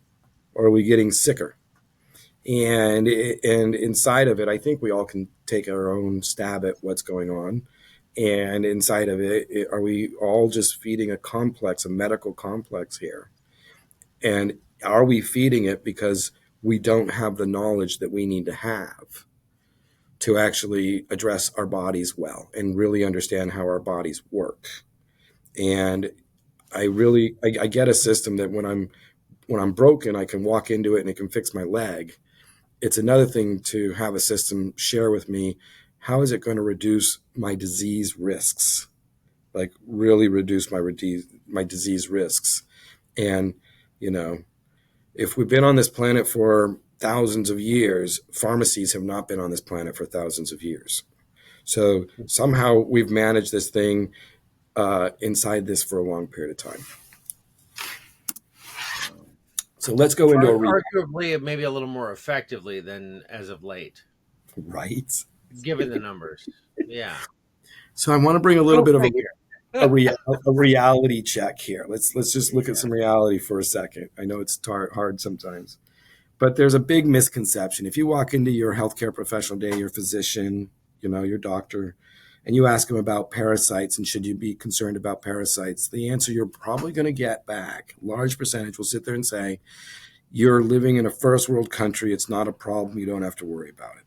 or are we getting sicker? And inside of it, I think we all can take our own stab at what's going on. And inside of it, are we all just feeding a complex, a medical complex here? And are we feeding it because we don't have the knowledge that we need to have to actually address our bodies well and really understand how our bodies work? And I get a system that when I'm broken, I can walk into it and it can fix my leg. It's another thing to have a system share with me, how is it going to reduce my disease risks? Like really reduce my disease risks. And, if we've been on this planet for thousands of years, pharmacies have not been on this planet for thousands of years. So somehow we've managed this thing inside this for a long period of time. So let's go into arguably maybe a little more effectively than as of late, right? Given the numbers. Yeah. So I want to bring a little bit of a reality check here. Let's just look at some reality for a second. I know it's hard sometimes, but there's a big misconception. If you walk into your healthcare professional today, your physician, your doctor, and you ask them about parasites and should you be concerned about parasites, the answer you're probably going to get back, a large percentage will sit there and say, you're living in a first world country. It's not a problem. You don't have to worry about it.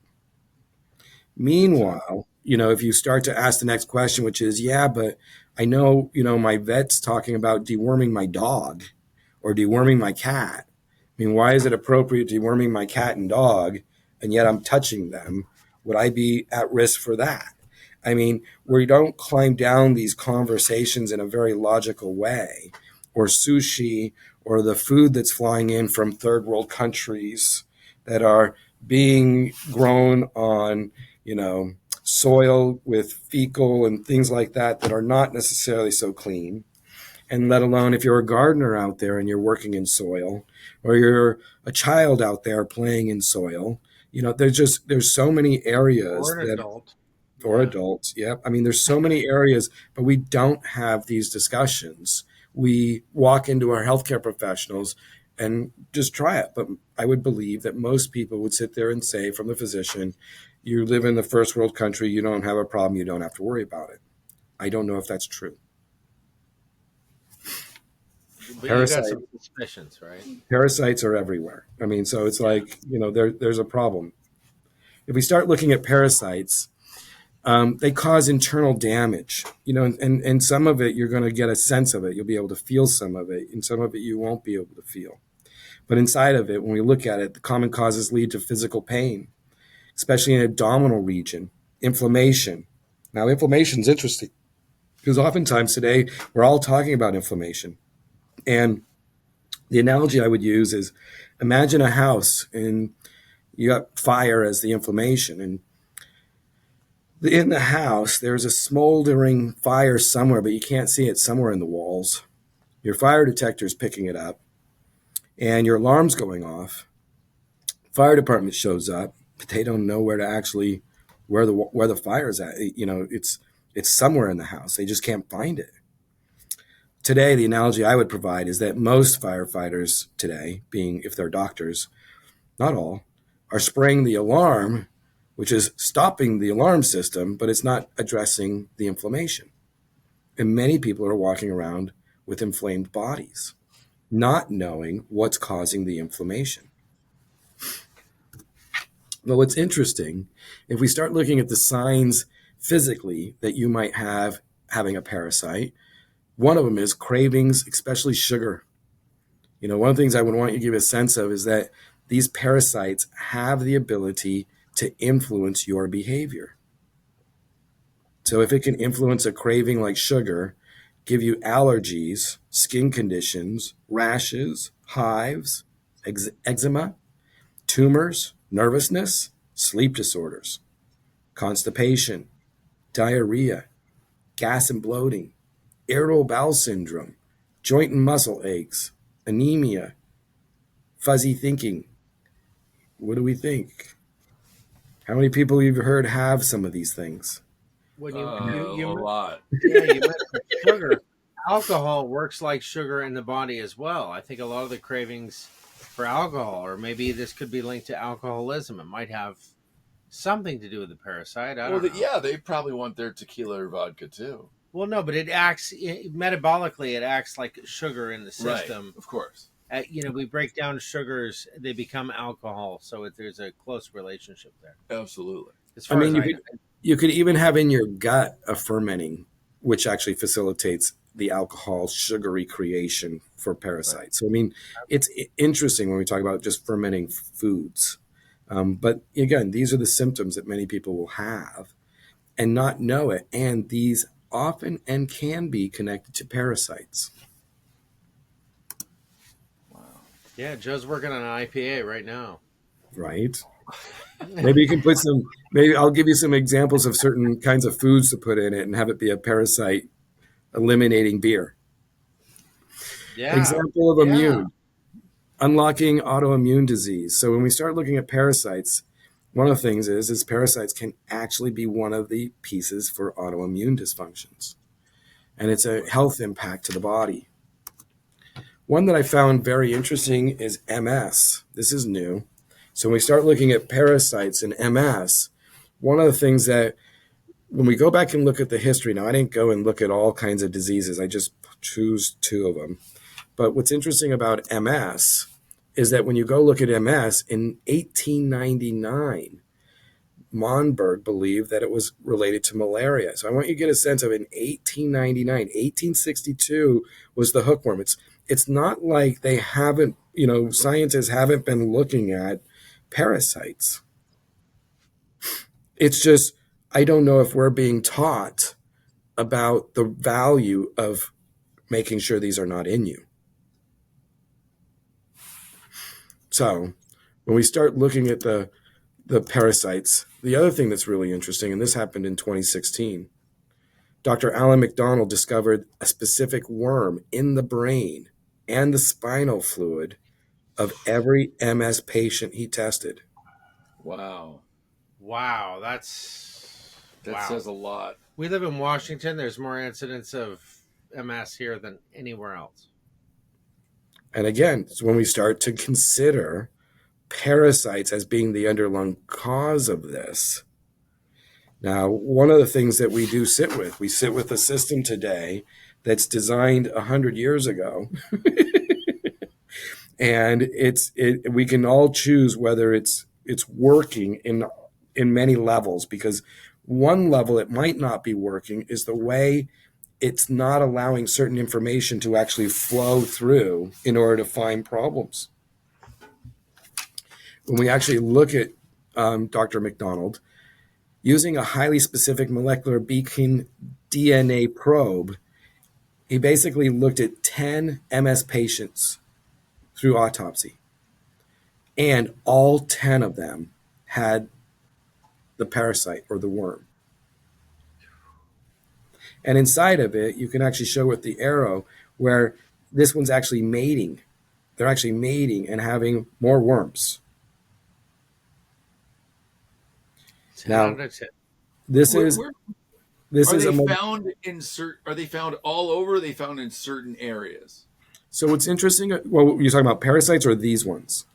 Meanwhile, if you start to ask the next question, which is, yeah, but I know, my vet's talking about deworming my dog or deworming my cat. I mean, why is it appropriate deworming my cat and dog, and yet I'm touching them? Would I be at risk for that? I mean, we don't climb down these conversations in a very logical way, or sushi, or the food that's flying in from third world countries that are being grown on, soil with fecal and things like that are not necessarily so clean. And let alone if you're a gardener out there and you're working in soil, or you're a child out there playing in soil, there's so many areas Or an adult. Or adults. Yep. I mean, there's so many areas, but we don't have these discussions. We walk into our healthcare professionals and just try it. But I would believe that most people would sit there and say from the physician, you live in the first world country, you don't have a problem, you don't have to worry about it. I don't know if that's true. But you got some suspicions, right? Parasites are everywhere. I mean, so it's like, there's a problem. If we start looking at parasites, they cause internal damage, and some of it, you're going to get a sense of it. You'll be able to feel some of it, and some of it you won't be able to feel. But inside of it, when we look at it, the common causes lead to physical pain, especially in the abdominal region, inflammation. Now, inflammation is interesting because oftentimes today we're all talking about inflammation. And the analogy I would use is imagine a house and you got fire as the inflammation. And in the house, there's a smoldering fire somewhere, but you can't see it somewhere in the walls. Your fire detector is picking it up and your alarm's going off. Fire department shows up, but they don't know where the fire is at. It's somewhere in the house. They just can't find it. Today, the analogy I would provide is that most firefighters today, being if they're doctors, not all, are spraying the alarm, which is stopping the alarm system, but it's not addressing the inflammation. And many people are walking around with inflamed bodies, not knowing what's causing the inflammation. But what's interesting, if we start looking at the signs physically that you might have having a parasite, one of them is cravings, especially sugar. One of the things I would want you to give a sense of is that these parasites have the ability to influence your behavior. So if it can influence a craving like sugar, give you allergies, skin conditions, rashes, hives, eczema, tumors, nervousness, sleep disorders, constipation, diarrhea, gas and bloating, irritable bowel syndrome, joint and muscle aches, anemia, fuzzy thinking. What do we think? How many people you've heard have some of these things? When A lot. yeah, you mentioned sugar. Alcohol works like sugar in the body as well. I think a lot of the cravings for alcohol, or maybe this could be linked to alcoholism. It might have something to do with the parasite. I Well, don't know. yeah, they probably want their tequila or vodka too. Well, no, but metabolically. It acts like sugar in the Right, system. of course. We break down sugars; they become alcohol. So there's a close relationship there, Absolutely. as I far as mean, I know. you could even have in your gut a fermenting, which actually facilitates the alcohol sugary creation for Right. parasites. So, I mean, it's interesting when we talk about just fermenting foods. But again, these are the symptoms that many people will have and not know it. And these often and can be connected to parasites, Wow. Yeah, Joe's working on an IPA right now. right? Maybe you can put some, maybe I'll give you some examples of certain kinds of foods to put in it and have it be a parasite eliminating beer. Yeah, Example of yeah. immune, unlocking autoimmune disease. So when we start looking at parasites, one of the things is parasites can actually be one of the pieces for autoimmune dysfunctions. And it's a health impact to the body. One that I found very interesting is MS. This is new. So when we start looking at parasites and MS, one of the things that when we go back and look at the history, now I didn't go and look at all kinds of diseases, I just choose two of them. But what's interesting about MS is that when you go look at MS in 1899, Monberg believed that it was related to malaria. So I want you to get a sense of in 1899, 1862 was the hookworm. It's not like they haven't, scientists haven't been looking at parasites. It's just I don't know if we're being taught about the value of making sure these are not in you. So when we start looking at the parasites, the other thing that's really interesting, and this happened in 2016, Dr. Alan McDonald discovered a specific worm in the brain and the spinal fluid of every MS patient he tested. Wow. Wow, That wow. says a lot. We live in Washington. There's more incidents of MS here than anywhere else. And again, it's when we start to consider parasites as being the underlying cause of this. Now, one of the things that we sit with a system today that's designed 100 years ago. And we can all choose whether it's working in many levels, because one level it might not be working is the way it's not allowing certain information to actually flow through in order to find problems. When we actually look at Dr. McDonald using a highly specific molecular beacon DNA probe, he basically looked at 10 MS patients through autopsy, and all 10 of them had the parasite or the worm. And inside of it, you can actually show with the arrow where this one's actually mating. They're actually mating and having more worms. 10 Now, out of 10. this Where, is where this are is they a found are they found all over? Or are they found in certain areas? so what's interesting. Well, you're talking about parasites or these ones?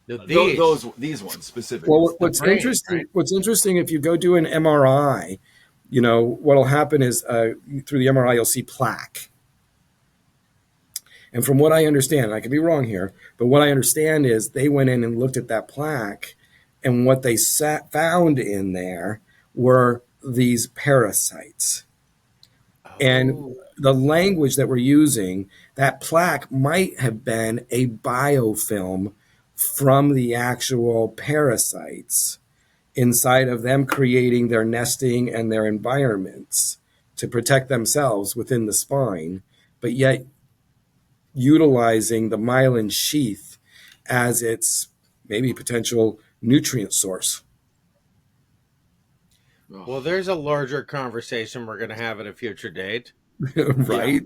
These ones specifically. Well, The brain, right? what's interesting, if you go do an MRI, what'll happen is through the MRI you'll see plaque. And from what I understand, and I could be wrong here, but what I understand is they went in and looked at that plaque, and what they found in there were these parasites. And Oh, the language that we're using, that plaque might have been a biofilm from the actual parasites inside of them creating their nesting and their environments to protect themselves within the spine, but yet utilizing the myelin sheath as its maybe potential nutrient source. Oh, well, there's a larger conversation we're going to have at a future date. yeah. Right?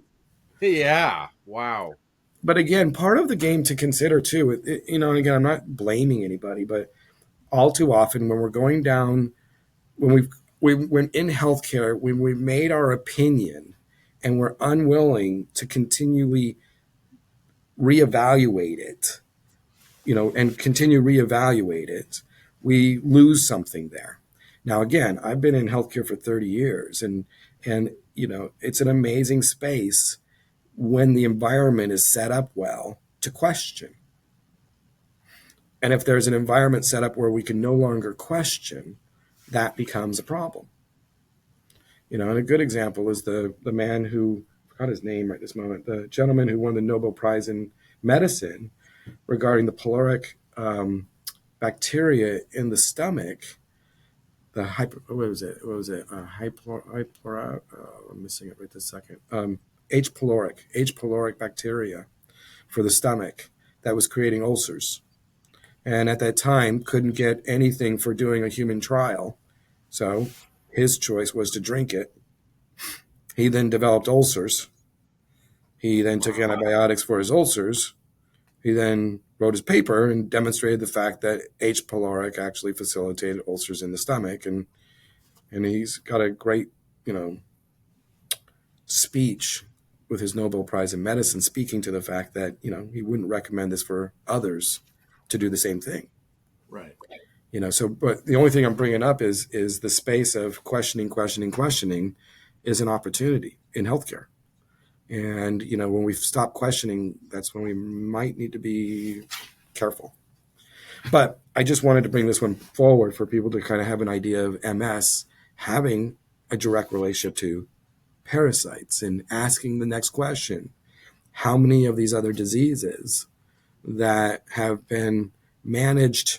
Yeah. Wow. But again, part of the game to consider too, and again, I'm not blaming anybody, but all too often when we're going down, when in healthcare, when we've made our opinion and we're unwilling to continually reevaluate it, and continue reevaluate it, we lose something there. Now, again, I've been in healthcare for 30 years, and it's an amazing space when the environment is set up well to question. And if there's an environment set up where we can no longer question, that becomes a problem. And a good example is the man who, I forgot his name right this moment, the gentleman who won the Nobel Prize in medicine regarding the pyloric bacteria in the stomach, the what was it? I'm missing it right this second. H. pyloric bacteria for the stomach that was creating ulcers. And at that time, couldn't get anything for doing a human trial. So his choice was to drink it. He then developed ulcers. He then took antibiotics for his ulcers. He then wrote his paper and demonstrated the fact that H. pylori actually facilitated ulcers in the stomach. And he's got a great, speech with his Nobel Prize in medicine, speaking to the fact that, he wouldn't recommend this for others to do the same thing. Right. So, but the only thing I'm bringing up is the space of questioning is an opportunity in healthcare. And, when we stop questioning, that's when we might need to be careful. But I just wanted to bring this one forward for people to kind of have an idea of MS having a direct relationship to parasites and asking the next question. How many of these other diseases that have been managed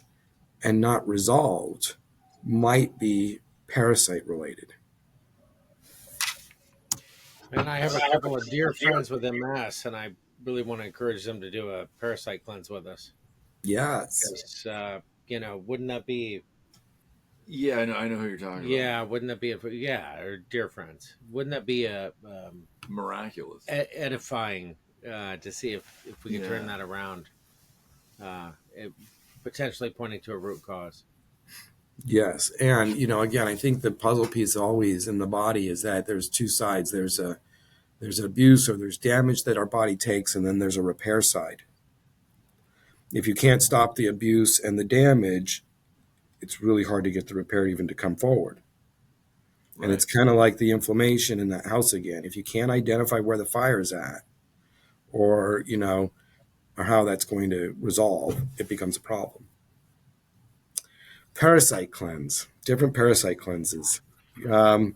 and not resolved might be parasite related? And I have a couple of dear friends with MS, and I really want to encourage them to do a parasite cleanse with us. Yes. Because, wouldn't that be, Yeah, I know who you're talking about. wouldn't that be, or dear friends, wouldn't that be Miraculous. edifying to see if we can turn that around, potentially pointing to a root cause? Yes. And, again, I think the puzzle piece always in the body is that there's two sides. There's an abuse or there's damage that our body takes, and then there's a repair side. If you can't stop the abuse and the damage, it's really hard to get the repair even to come forward. Right. And it's kind of like the inflammation in that house again. If you can't identify where the fire's at or how that's going to resolve, it becomes a problem. Parasite cleanse, different parasite cleanses. One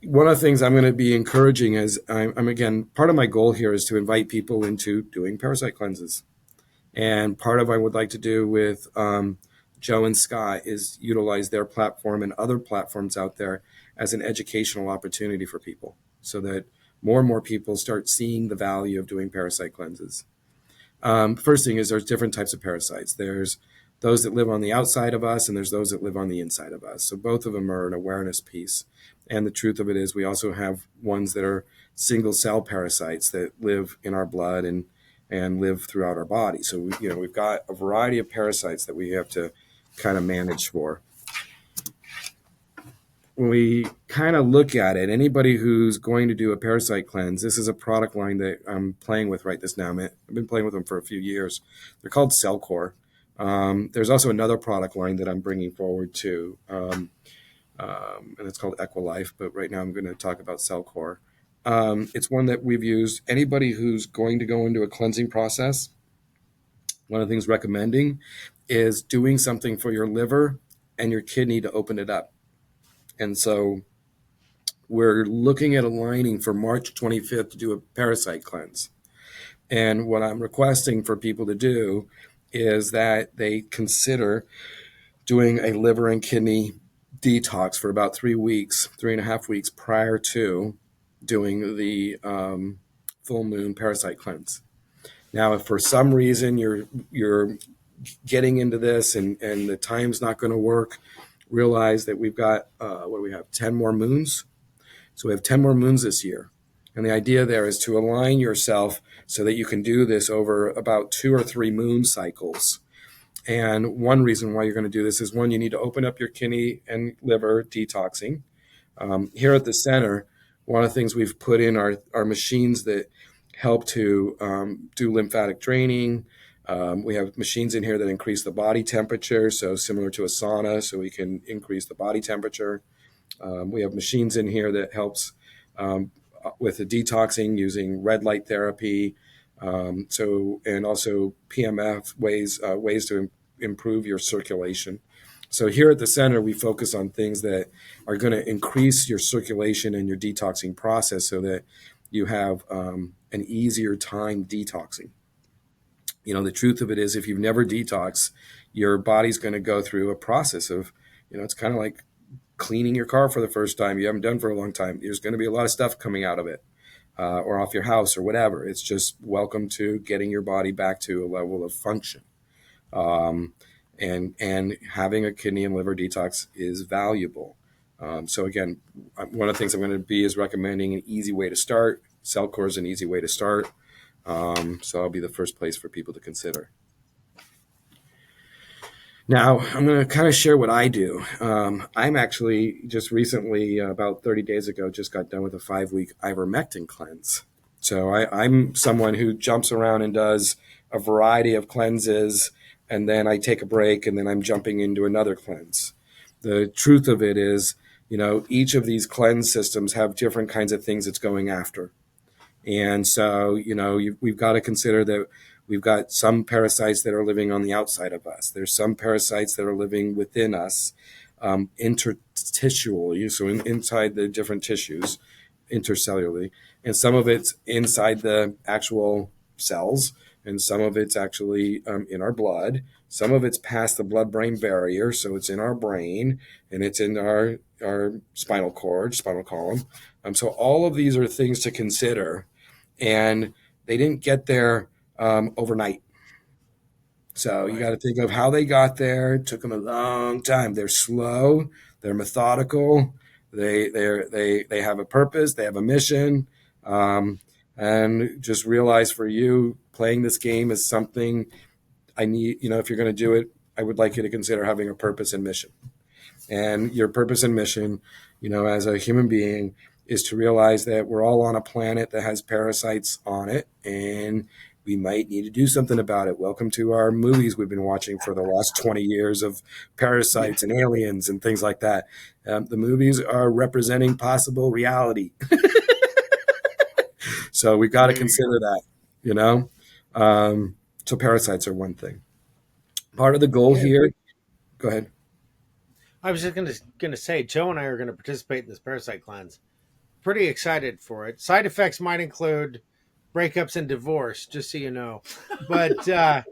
of the things I'm going to be encouraging is I'm again, part of my goal here is to invite people into doing parasite cleanses. And part of what I would like to do with Joe and Scott is utilize their platform and other platforms out there as an educational opportunity for people so that more and more people start seeing the value of doing parasite cleanses. First thing is there's different types of parasites. There's those that live on the outside of us and there's those that live on the inside of us. So both of them are an awareness piece. And the truth of it is we also have ones that are single cell parasites that live in our blood and live throughout our body. So we've got a variety of parasites that we have to kind of manage for. When we kind of look at it, anybody who's going to do a parasite cleanse, this is a product line that I'm playing with right this now. I've been playing with them for a few years. They're called Cellcore. There's also another product line that I'm bringing forward too, and it's called Equilife, but right now I'm going to talk about Cellcore. It's one that we've used. Anybody who's going to go into a cleansing process, one of the things recommending is doing something for your liver and your kidney to open it up. And so we're looking at aligning for March 25th to do a parasite cleanse. And what I'm requesting for people to do is that they consider doing a liver and kidney detox for about 3 weeks, 3.5 weeks prior to doing the full moon parasite cleanse. Now, if for some reason you're getting into this and the time's not going to work, realize that we've got, 10 more moons. So we have 10 more moons this year. And the idea there is to align yourself so that you can do this over about 2 or 3 moon cycles. And one reason why you're going to do this is, one, you need to open up your kidney and liver detoxing. Here at the center, one of the things we've put in our machines that help to do lymphatic draining. We have machines in here that increase the body temperature, so similar to a sauna, so we can increase the body temperature. We have machines in here that helps with the detoxing using red light therapy. And also PMF ways to improve your circulation. So here at the center, we focus on things that are going to increase your circulation and your detoxing process so that you have an easier time detoxing. The truth of it is, if you've never detoxed, your body's going to go through a process of, it's kind of like cleaning your car for the first time you haven't done for a long time. There's going to be a lot of stuff coming out of it. Or off your house or whatever. It's just welcome to getting your body back to a level of function. And having a kidney and liver detox is valuable. So again, one of the things I'm going to be is recommending an easy way to start. Cellcore is an easy way to start. So I'll be the first place for people to consider. Now, I'm going to kind of share what I do. I'm actually just recently, about 30 days ago, just got done with a 5-week ivermectin cleanse. So I'm someone who jumps around and does a variety of cleanses, and then I take a break, and then I'm jumping into another cleanse. The truth of it is, each of these cleanse systems have different kinds of things it's going after. And so, we've got to consider that we've got some parasites that are living on the outside of us. There's some parasites that are living within us, intertisually, so inside the different tissues, intercellularly. And some of it's inside the actual cells, and some of it's actually in our blood. Some of it's past the blood-brain barrier, so it's in our brain, and it's in our spinal cord, spinal column. So all of these are things to consider, and they didn't get there overnight. So you got to think of how they got there. It took them a long time. They're slow. They're methodical. They have a purpose. They have a mission. And just realize, for you, playing this game is something I need. If you're going to do it, I would like you to consider having a purpose and mission. And your purpose and mission, as a human being, is to realize that we're all on a planet that has parasites on it, and we might need to do something about it. Welcome to our movies we've been watching for the last 20 years of parasites and aliens and things like that. The movies are representing possible reality. So we've got to consider that, So parasites are one thing. Part of the goal here, go ahead. I was just going to say, Joe and I are going to participate in this parasite cleanse. Pretty excited for it. Side effects might include breakups and divorce, just so you know. But but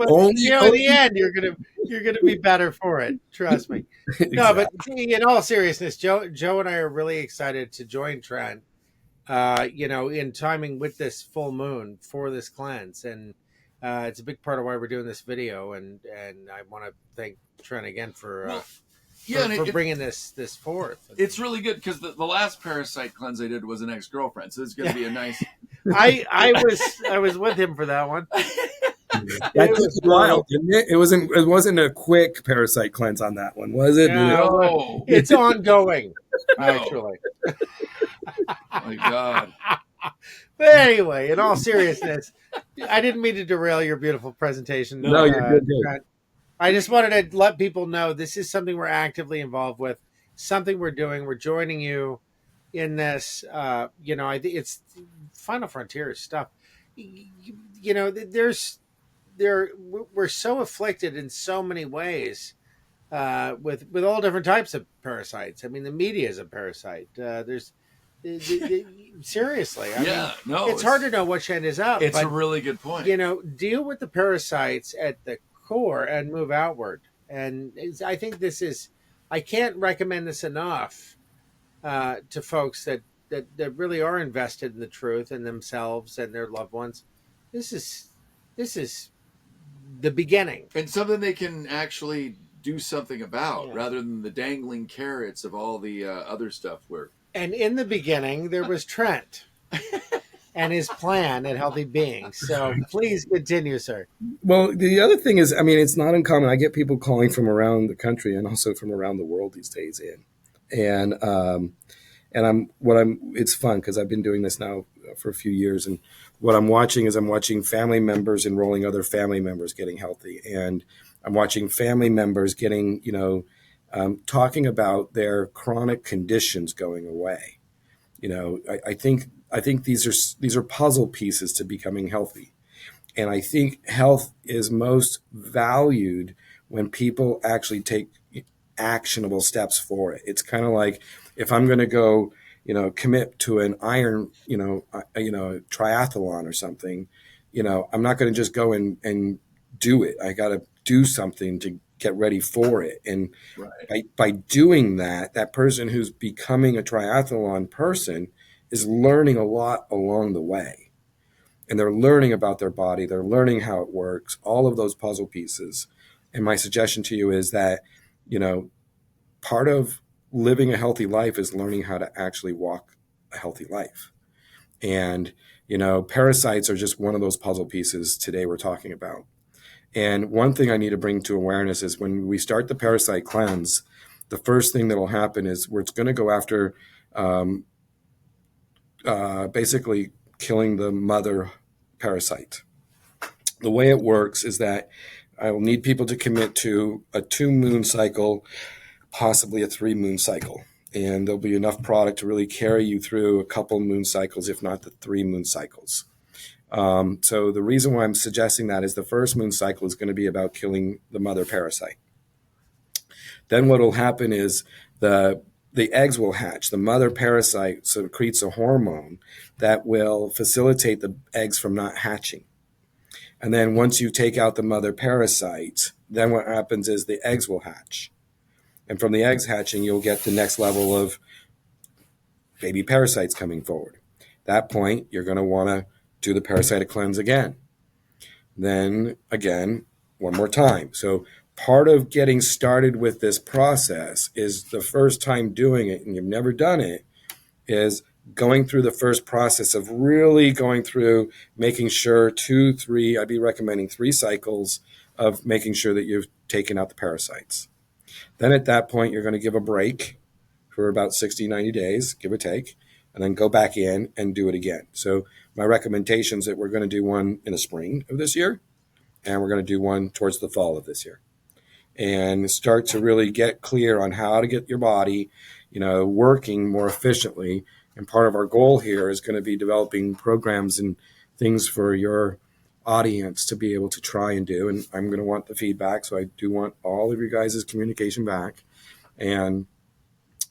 in the end, you're gonna be better for it. Trust me. Exactly. No, but in all seriousness, Joe and I are really excited to join Trent. In timing with this full moon for this cleanse, and it's a big part of why we're doing this video. And I want to thank Trent again for bringing this forth. It's really good because the last parasite cleanse I did was an ex-girlfriend, so it's going to be a nice. I was with him for that one. That took a while, didn't it? It wasn't a quick parasite cleanse on that one, was it? No. It's ongoing, actually. My God. But anyway, in all seriousness, I didn't mean to derail your beautiful presentation. No, you're good. I just wanted to let people know this is something we're actively involved with, something we're doing. We're joining you in this. I think it's Final Frontier stuff. We're so afflicted in so many ways with all different types of parasites. I mean, the media is a parasite. Seriously, it's hard to know which end is up. It's a really good point. Deal with the parasites at the core and move outward. And I think I can't recommend this enough to folks that really are invested in the truth and themselves and their loved ones. This is the beginning, and something they can actually do something about, rather than the dangling carrots of all the other stuff where And in the beginning, there was Trent and his plan at Healthy Beings. So please continue, sir. Well, the other thing is, I mean, it's not uncommon. I get people calling from around the country and also from around the world these days and it's fun because I've been doing this now for a few years. And what I'm watching is I'm watching family members enrolling other family members getting healthy. And I'm watching family members getting, talking about their chronic conditions going away. I think these are puzzle pieces to becoming healthy. And I think health is most valued when people actually take actionable steps for it. It's kind of like if I'm going to go, commit to an iron, triathlon or something, I'm not going to just go and do it. I got to do something to get ready for it. And Right. by doing that, that person who's becoming a triathlon person is learning a lot along the way. And they're learning about their body. They're learning how it works, all of those puzzle pieces. And my suggestion to you is that, part of living a healthy life is learning how to actually walk a healthy life. And, parasites are just one of those puzzle pieces today we're talking about. And one thing I need to bring to awareness is when we start the parasite cleanse, the first thing that will happen is it's going to go after basically killing the mother parasite. The way it works is that I will need people to commit to a 2-moon cycle, possibly a 3-moon cycle. And there'll be enough product to really carry you through a couple moon cycles, if not the 3-moon cycles. So the reason why I'm suggesting that is the first moon cycle is going to be about killing the mother parasite. Then what will happen is the eggs will hatch. The mother parasite secretes a hormone that will facilitate the eggs from not hatching. And then once you take out the mother parasite, then what happens is the eggs will hatch. And from the eggs hatching, you'll get the next level of baby parasites coming forward. At that point, you're going to want to do the parasitic cleanse again. Then again, one more time. So part of getting started with this process is the first time doing it, and you've never done it, is going through the first process of really going through, making sure 2, 3, I'd be recommending 3 cycles of making sure that you've taken out the parasites. Then at that point, you're going to give a break for about 60, 90 days, give or take, and then go back in and do it again. So my recommendation is that we're going to do one in the spring of this year, and we're going to do one towards the fall of this year, and start to really get clear on how to get your body, working more efficiently. And part of our goal here is going to be developing programs and things for your audience to be able to try and do. And I'm going to want the feedback. So I do want all of your guys' communication back. And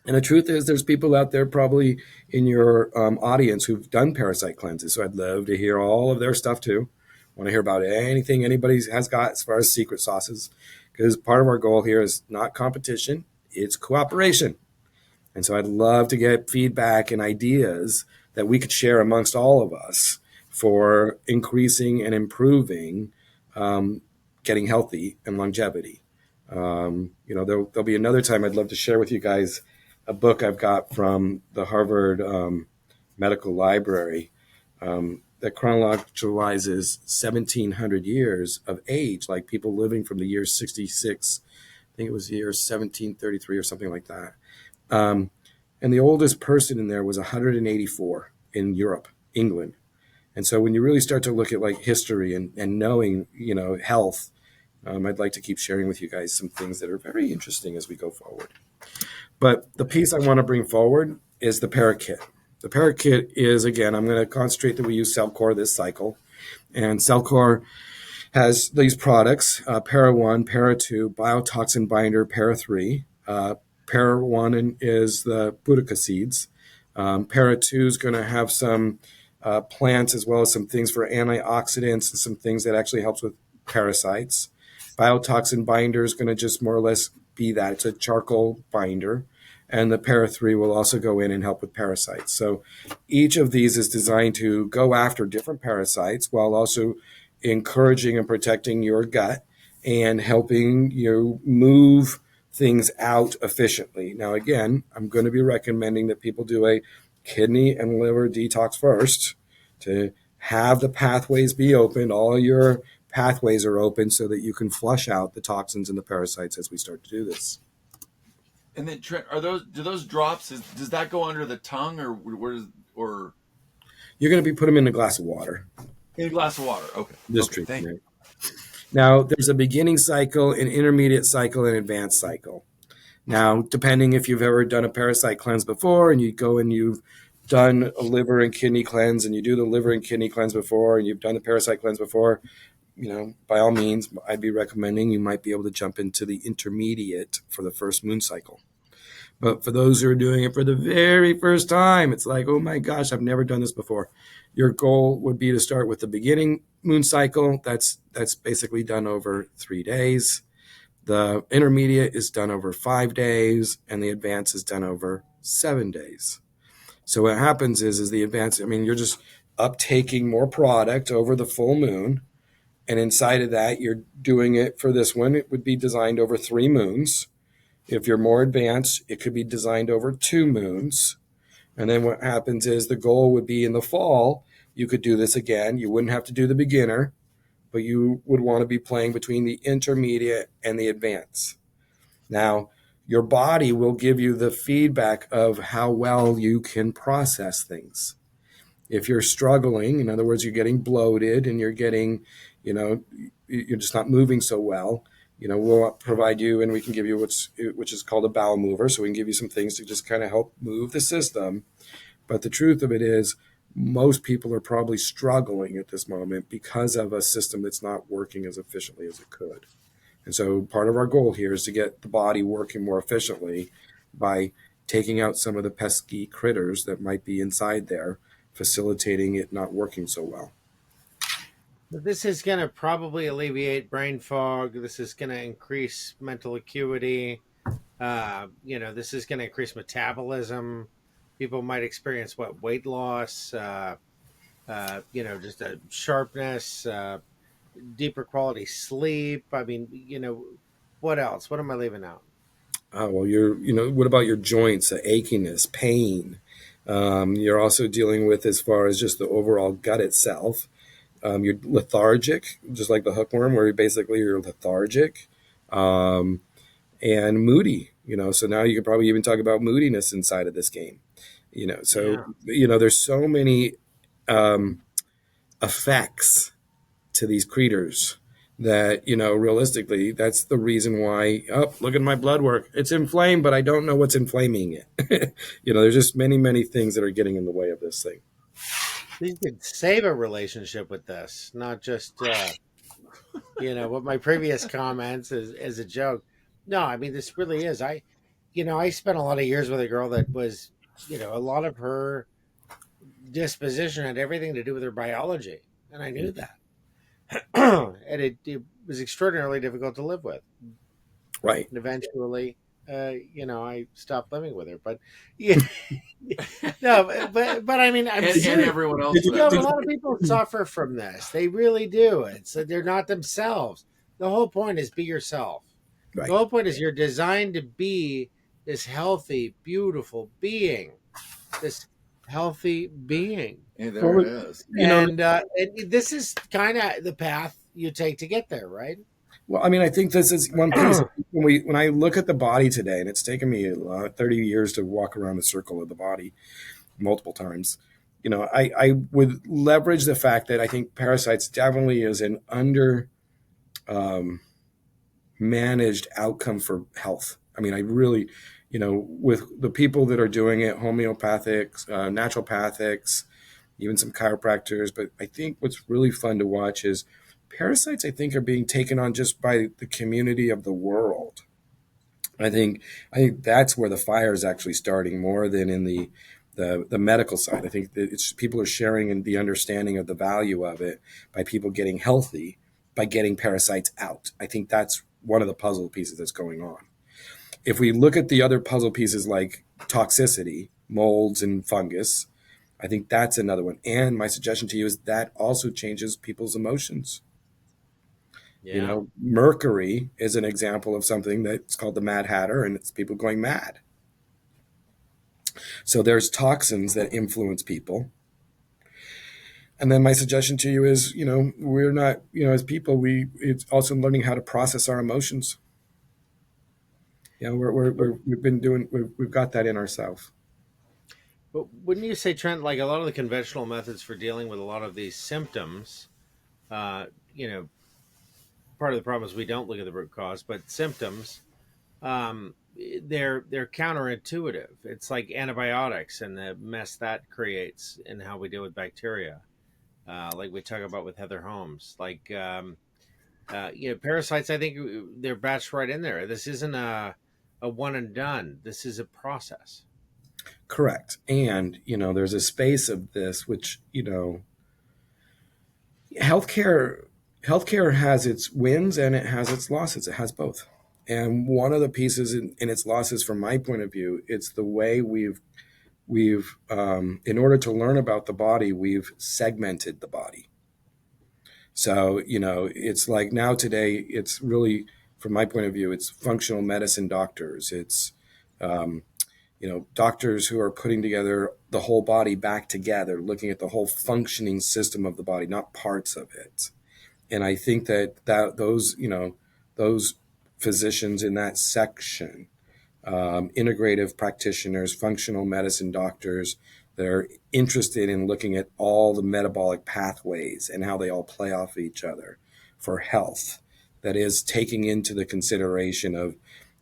the truth is there's people out there probably in your audience who've done parasite cleanses. So I'd love to hear all of their stuff too. Want to hear about anything anybody has got as far as secret sauces, because part of our goal here is not competition, it's cooperation. And so I'd love to get feedback and ideas that we could share amongst all of us for increasing and improving getting healthy and longevity. There'll be another time I'd love to share with you guys a book I've got from the Harvard Medical Library that chronologizes 1,700 years of age, like people living from the year 66, I think it was the year 1733 or something like that. And the oldest person in there was 184 in Europe, England. And so when you really start to look at like history and knowing, health, I'd like to keep sharing with you guys some things that are very interesting as we go forward. But the piece I want to bring forward is the Parakit. The Parakit is, again, I'm going to concentrate that we use Cellcore this cycle. And Cellcore has these products, Para 1, Para 2, Biotoxin Binder, Para 3. Para 1 is the Boudica seeds. Para 2 is going to have some plants as well as some things for antioxidants and some things that actually helps with parasites. Biotoxin binder is going to just more or less be that. It's a charcoal binder. And the Para 3 will also go in and help with parasites. So each of these is designed to go after different parasites while also encouraging and protecting your gut and helping you move things out efficiently. Now, again, I'm going to be recommending that people do a kidney and liver detox first to have the pathways be open. All your pathways are open so that you can flush out the toxins and the parasites as we start to do this. And then Trent, do those drops? Does that go under the tongue, or You're going to be put them in a glass of water. in a glass of water? Okay. This Okay. Thank you. treatment. Now, there's a beginning cycle, an intermediate cycle, and an advanced cycle. Now, depending if you've ever done a parasite cleanse before, and you go and you've done a liver and kidney cleanse, and you do the liver and kidney cleanse before, and you've done the parasite cleanse before, by all means, I'd be recommending you might be able to jump into the intermediate for the first moon cycle. But for those who are doing it for the very first time, it's like, oh my gosh, I've never done this before. Your goal would be to start with the beginning moon cycle. That's basically done over 3 days. The intermediate is done over 5 days, and the advanced is done over 7 days. So what happens is the advanced, you're just uptaking more product over the full moon. And inside of that, you're doing it for this one. It would be designed over 3 moons. If you're more advanced, it could be designed over 2 moons. And then what happens is the goal would be in the fall, you could do this again. You wouldn't have to do the beginner, but you would want to be playing between the intermediate and the advanced. Now, your body will give you the feedback of how well you can process things. If you're struggling, in other words, you're getting bloated and you're getting, you're just not moving so well, we'll provide you, and we can give you which is called a bowel mover. So we can give you some things to just kind of help move the system. But the truth of it is, most people are probably struggling at this moment because of a system that's not working as efficiently as it could. And so part of our goal here is to get the body working more efficiently by taking out some of the pesky critters that might be inside there, facilitating it not working so well. This is going to probably alleviate brain fog. This is going to increase mental acuity. This is going to increase metabolism. People might experience weight loss, just a sharpness, deeper quality sleep. What else? What am I leaving out? Well, what about your joints, achiness, pain? You're also dealing with, as far as just the overall gut itself. You're lethargic, just like the hookworm, where you're lethargic, and moody. So now you could probably even talk about moodiness inside of this game. There's so many effects to these creatures that, realistically, that's the reason why, look at my blood work. It's inflamed, but I don't know what's inflaming it. There's just many, many things that are getting in the way of this thing. You could save a relationship with this, not just, what my previous comments as a joke. No, this really is. I spent a lot of years with a girl that was, a lot of her disposition had everything to do with her biology. And I knew that. And it was extraordinarily difficult to live with. Right. And eventually, I stopped living with her. But yeah, no, but I'm and serious. Everyone else. A lot of people suffer from this. They really do. It's they're not themselves. The whole point is be yourself. Right. The whole point is you're designed to be this healthy, beautiful being. This healthy being. Hey, there it is. And this is kind of the path you take to get there, right? Well, I think this is one piece. When I look at the body today, and it's taken me 30 years to walk around the circle of the body multiple times, I would leverage the fact that I think parasites definitely is an under managed outcome for health. I really, with the people that are doing it, homeopathics, naturopathics, even some chiropractors. But I think what's really fun to watch is parasites, I think, are being taken on just by the community of the world. I think that's where the fire is actually starting more than in the medical side. I think that it's people are sharing in the understanding of the value of it by people getting healthy, by getting parasites out. I think that's one of the puzzle pieces that's going on. If we look at the other puzzle pieces like toxicity, molds and fungus, I think that's another one. And my suggestion to you is that also changes people's emotions. Yeah. Mercury is an example of something that's called the Mad Hatter, and it's people going mad. So there's toxins that influence people. And then my suggestion to you is, we're not, as people, it's also learning how to process our emotions. We've been doing, we've got that in ourselves. But wouldn't you say, Trent, like a lot of the conventional methods for dealing with a lot of these symptoms, uh, you know, part of the problem is we don't look at the root cause, but symptoms, they're counterintuitive. It's like antibiotics and the mess that creates in how we deal with bacteria. Like we talk about with Heather Holmes, like parasites. I think they're batched right in there. This isn't a one and done. This is a process. Correct. And, there's a space of this, which, healthcare, healthcare has its wins and it has its losses. It has both. And one of the pieces in its losses, from my point of view, it's the way we've in order to learn about the body, we've segmented the body. So, it's like now today, it's really, from my point of view, it's functional medicine doctors. It's, um, doctors who are putting together the whole body back together, looking at the whole functioning system of the body, not parts of it. And I think that those physicians in that section, integrative practitioners, functional medicine doctors that are interested in looking at all the metabolic pathways and how they all play off each other for health. That is taking into the consideration of,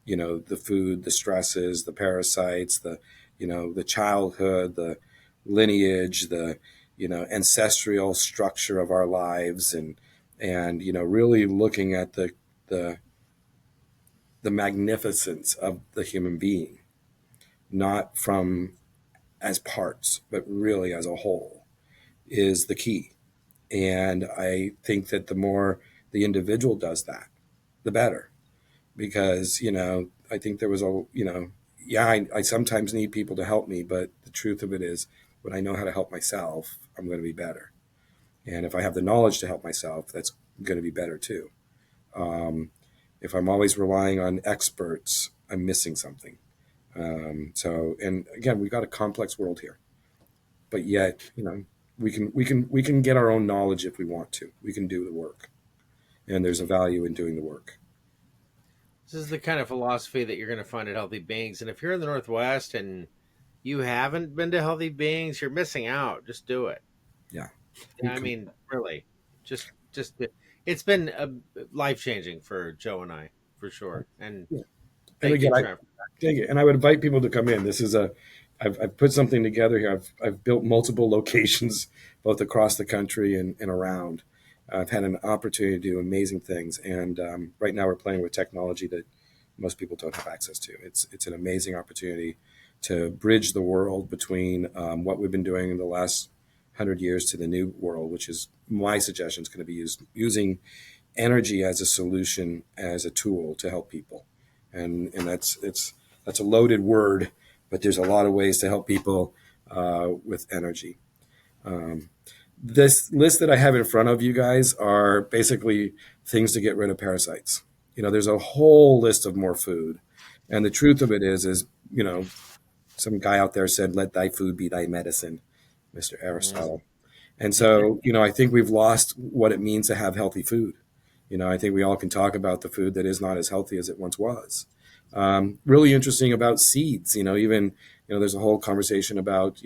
the food, the stresses, the parasites, the childhood, the lineage, the, ancestral structure of our lives, and really looking at the the magnificence of the human being, not from as parts, but really as a whole, is the key. And I think that the more the individual does that, the better. Because, I think there was yeah, I sometimes need people to help me, but the truth of it is, when I know how to help myself, I'm going to be better. And if I have the knowledge to help myself, that's going to be better too. Um, if I'm always relying on experts, I'm missing something. And again, we've got a complex world here, but yet, we can get our own knowledge if we want to. We can do the work, and there's a value in doing the work. This is the kind of philosophy that you're going to find at Healthy Beings. And if you're in the Northwest and you haven't been to Healthy Beings, you're missing out. Just do it. Yeah. I Okay. mean, really, just it's been life changing for Joe and I for sure. And Yeah. And thank again, you, I Trent. take it, and I would invite people to come in. I've put something together here. I've built multiple locations both across the country and around. I've had an opportunity to do amazing things, and right now we're playing with technology that most people don't have access to. It's an amazing opportunity to bridge the world between what we've been doing in the last 100 years to the new world, which is my suggestion is going to be using energy as a solution, as a tool to help people. And that's a loaded word, but there's a lot of ways to help people with energy. Um, this list that I have in front of you guys are basically things to get rid of parasites. There's a whole list of more food, and the truth of it is, some guy out there said, "Let thy food be thy medicine," Mr. Mm. Aristotle. And so, I think we've lost what it means to have healthy food. I think we all can talk about the food that is not as healthy as it once was. Really interesting about seeds. Even there's a whole conversation about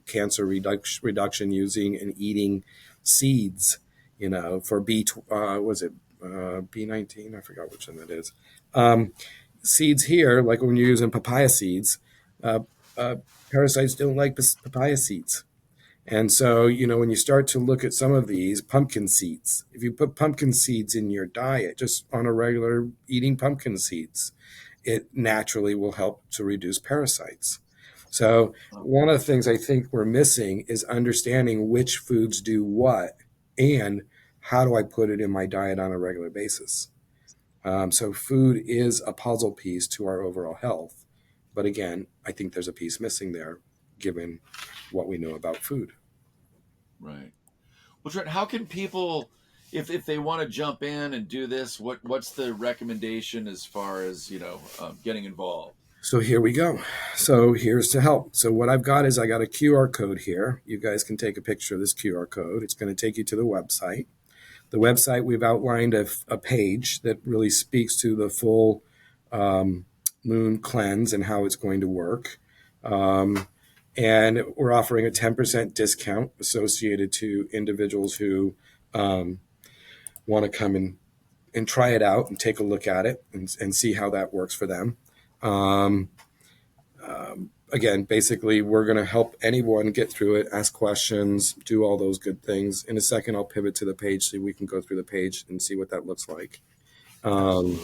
cancer reduction using and eating seeds. For was it B19? I forgot which one that is. Um, Seeds here, like when you're using papaya seeds, uh, uh, parasites don't like papaya seeds. And so, when you start to look at some of these pumpkin seeds, if you put pumpkin seeds in your diet, just on a regular eating pumpkin seeds, it naturally will help to reduce parasites. So, one of the things I think we're missing is understanding which foods do what and how do I put it in my diet on a regular basis. So, food is a puzzle piece to our overall health. But again, I think there's a piece missing there given what we know about food. Right. Well, Trent, how can people if they want to jump in and do this, what's the recommendation as far as getting involved? So here we go. So here's to help. So what I've got is I got a QR code here. You guys can take a picture of this QR code. It's going to take you to the website. The website, we've outlined a page that really speaks to the full moon cleanse and how it's going to work. And we're offering a 10% discount associated to individuals who want to come and try it out and take a look at it and see how that works for them. Again, basically, we're going to help anyone get through it, ask questions, do all those good things. In a second, I'll pivot to the page so we can go through the page and see what that looks like. And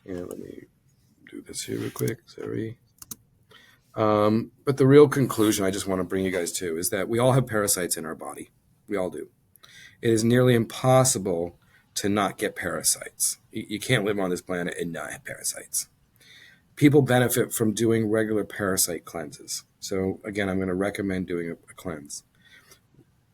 let me do this here real quick. Sorry. But the real conclusion I just want to bring you guys to is that we all have parasites in our body. We all do. It is nearly impossible to not get parasites. You can't live on this planet and not have parasites. People benefit from doing regular parasite cleanses. So again, I'm going to recommend doing a cleanse.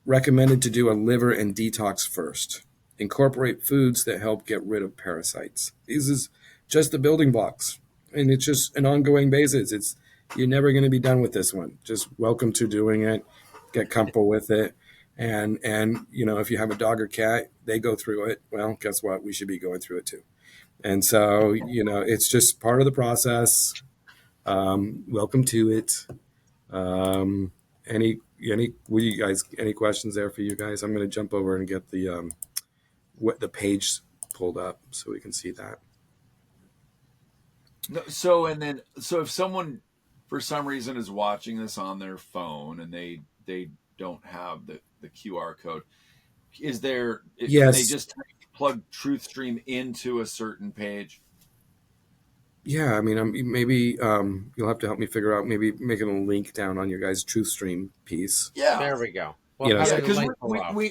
Recommended to do a liver and detox first. Incorporate foods that help get rid of parasites. These is just the building blocks. And it's just an ongoing basis. You're never going to be done with this one. Just welcome to doing it. Get comfortable with it. And if you have a dog or cat, they go through it. Well, guess what? We should be going through it too. And so, it's just part of the process. Welcome to it. Any questions there for you guys? I'm going to jump over and get the page pulled up so we can see that. No, so if someone for some reason is watching this on their phone and they don't have the QR code, Yes. Can they just plug TruthStream into a certain page? Yeah, I mean, maybe you'll have to help me figure out, maybe making a link down on your guys' TruthStream piece. Yeah. There we go. Well, because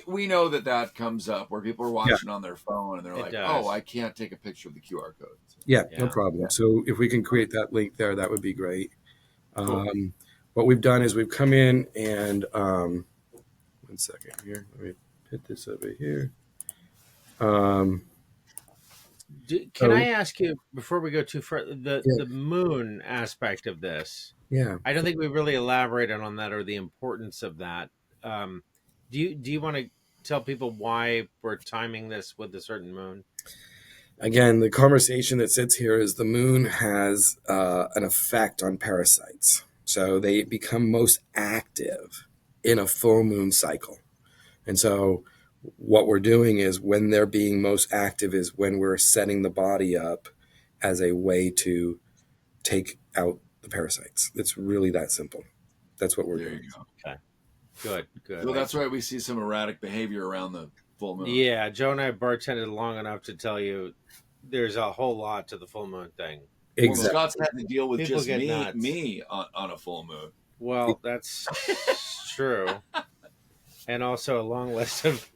we know that comes up where people are watching on their phone and they're like, oh, I can't take a picture of the QR code. Yeah, no problem. Yeah. So if we can create that link there, that would be great. Cool. What we've done is we've come in and 1 second here. Let me hit this over here. Can I ask you, before we go too far, the moon aspect of this? Yeah. I don't think we really elaborated on that or the importance of that. Do you want to tell people why we're timing this with a certain moon? Again, the conversation that sits here is the moon has an effect on parasites. So they become most active in a full moon cycle. And so what we're doing is when they're being most active is when we're setting the body up as a way to take out the parasites. It's really that simple. That's what we're doing. There you go. Okay. Good. So that's why we see some erratic behavior around the full moon. Yeah, Joe and I bartended long enough to tell you there's a whole lot to the full moon thing. Exactly. Well, Scott's had to deal with People just get me on a full moon. Well, that's true. And also a long list of,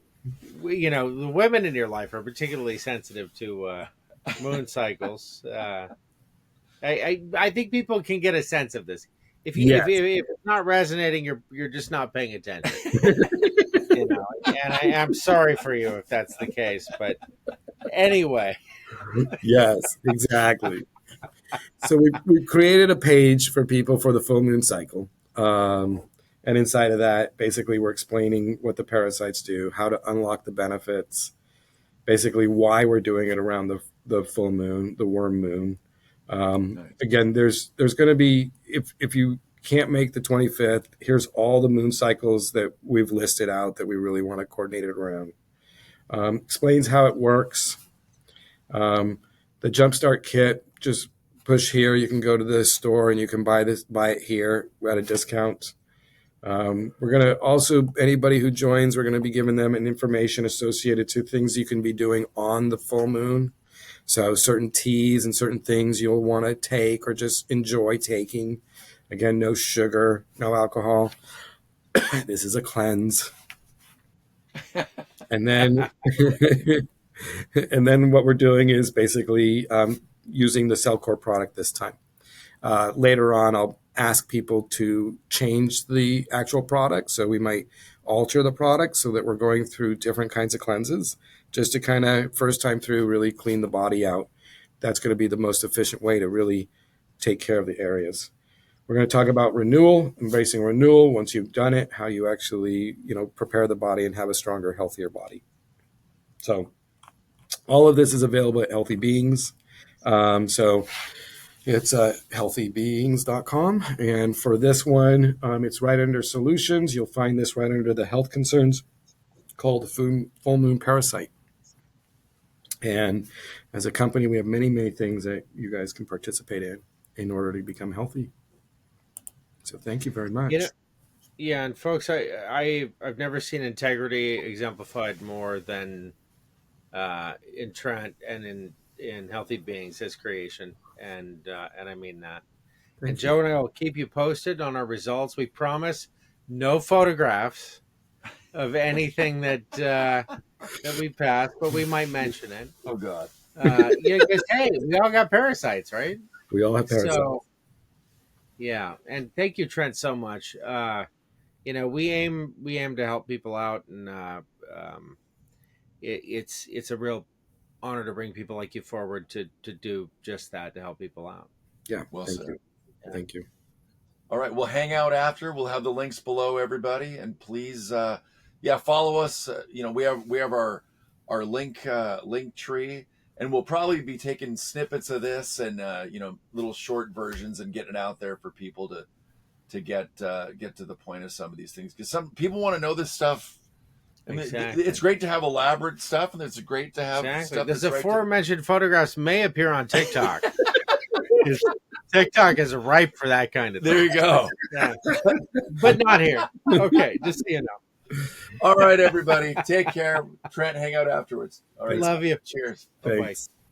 the women in your life are particularly sensitive to moon cycles. I think people can get a sense of this. If it's not resonating, you're just not paying attention. And I'm sorry for you if that's the case. But anyway. Yes, exactly. So we created a page for people for the full moon cycle. And inside of that, basically, we're explaining what the parasites do, how to unlock the benefits, basically why we're doing it around the full moon, the worm moon. Nice. Again, there's going to be, if you can't make the 25th, here's all the moon cycles that we've listed out that we really want to coordinate it around. Explains how it works. The Jumpstart kit, just push here. You can go to the store and you can buy it here at a discount. We're going to also, anybody who joins, we're going to be giving them an information associated to things you can be doing on the full moon. So certain teas and certain things you'll want to take or just enjoy taking. Again, no sugar, no alcohol. This is a cleanse. And then, what we're doing is basically using the Cellcore product this time. Later on, I'll ask people to change the actual product. So we might alter the product so that we're going through different kinds of cleanses just to kind of first time through really clean the body out. That's going to be the most efficient way to really take care of the areas. We're going to talk about renewal, embracing renewal once you've done it, how you actually, prepare the body and have a stronger, healthier body. So all of this is available at Healthy Beings. So it's healthybeings.com. And for this one, it's right under solutions. You'll find this right under the health concerns called the full moon parasite. And as a company, we have many, many things that you guys can participate in order to become healthy. So thank you very much. Yeah, and folks, I've never seen integrity exemplified more than in Trent and in Healthy Beings, his creation, and I mean that. And Joe and I will keep you posted on our results. We promise no photographs of anything that we pass, but we might mention it. Oh God. Because hey, we all got parasites, right? We all have parasites. So, yeah, and thank you, Trent, so much. We aim to help people out, and it's a real honor to bring people like you forward to do just that, to help people out. Yeah, Well thank said. you. Thank you. All right, we'll hang out after. We'll have the links below, everybody, and please, follow us. We have our link tree, and we'll probably be taking snippets of this and little short versions and getting it out there for people to get to the point of some of these things, because some people want to know this stuff. I mean, Exactly. it's great to have elaborate stuff, and it's great to have stuff. There's aforementioned photographs may appear on TikTok. TikTok is ripe for that kind of thing. There you go. Yeah. But not here. Okay, just so you know. All right, everybody. Take care. Trent, hang out afterwards. All right. Love you. Cheers. Thanks. Bye-bye.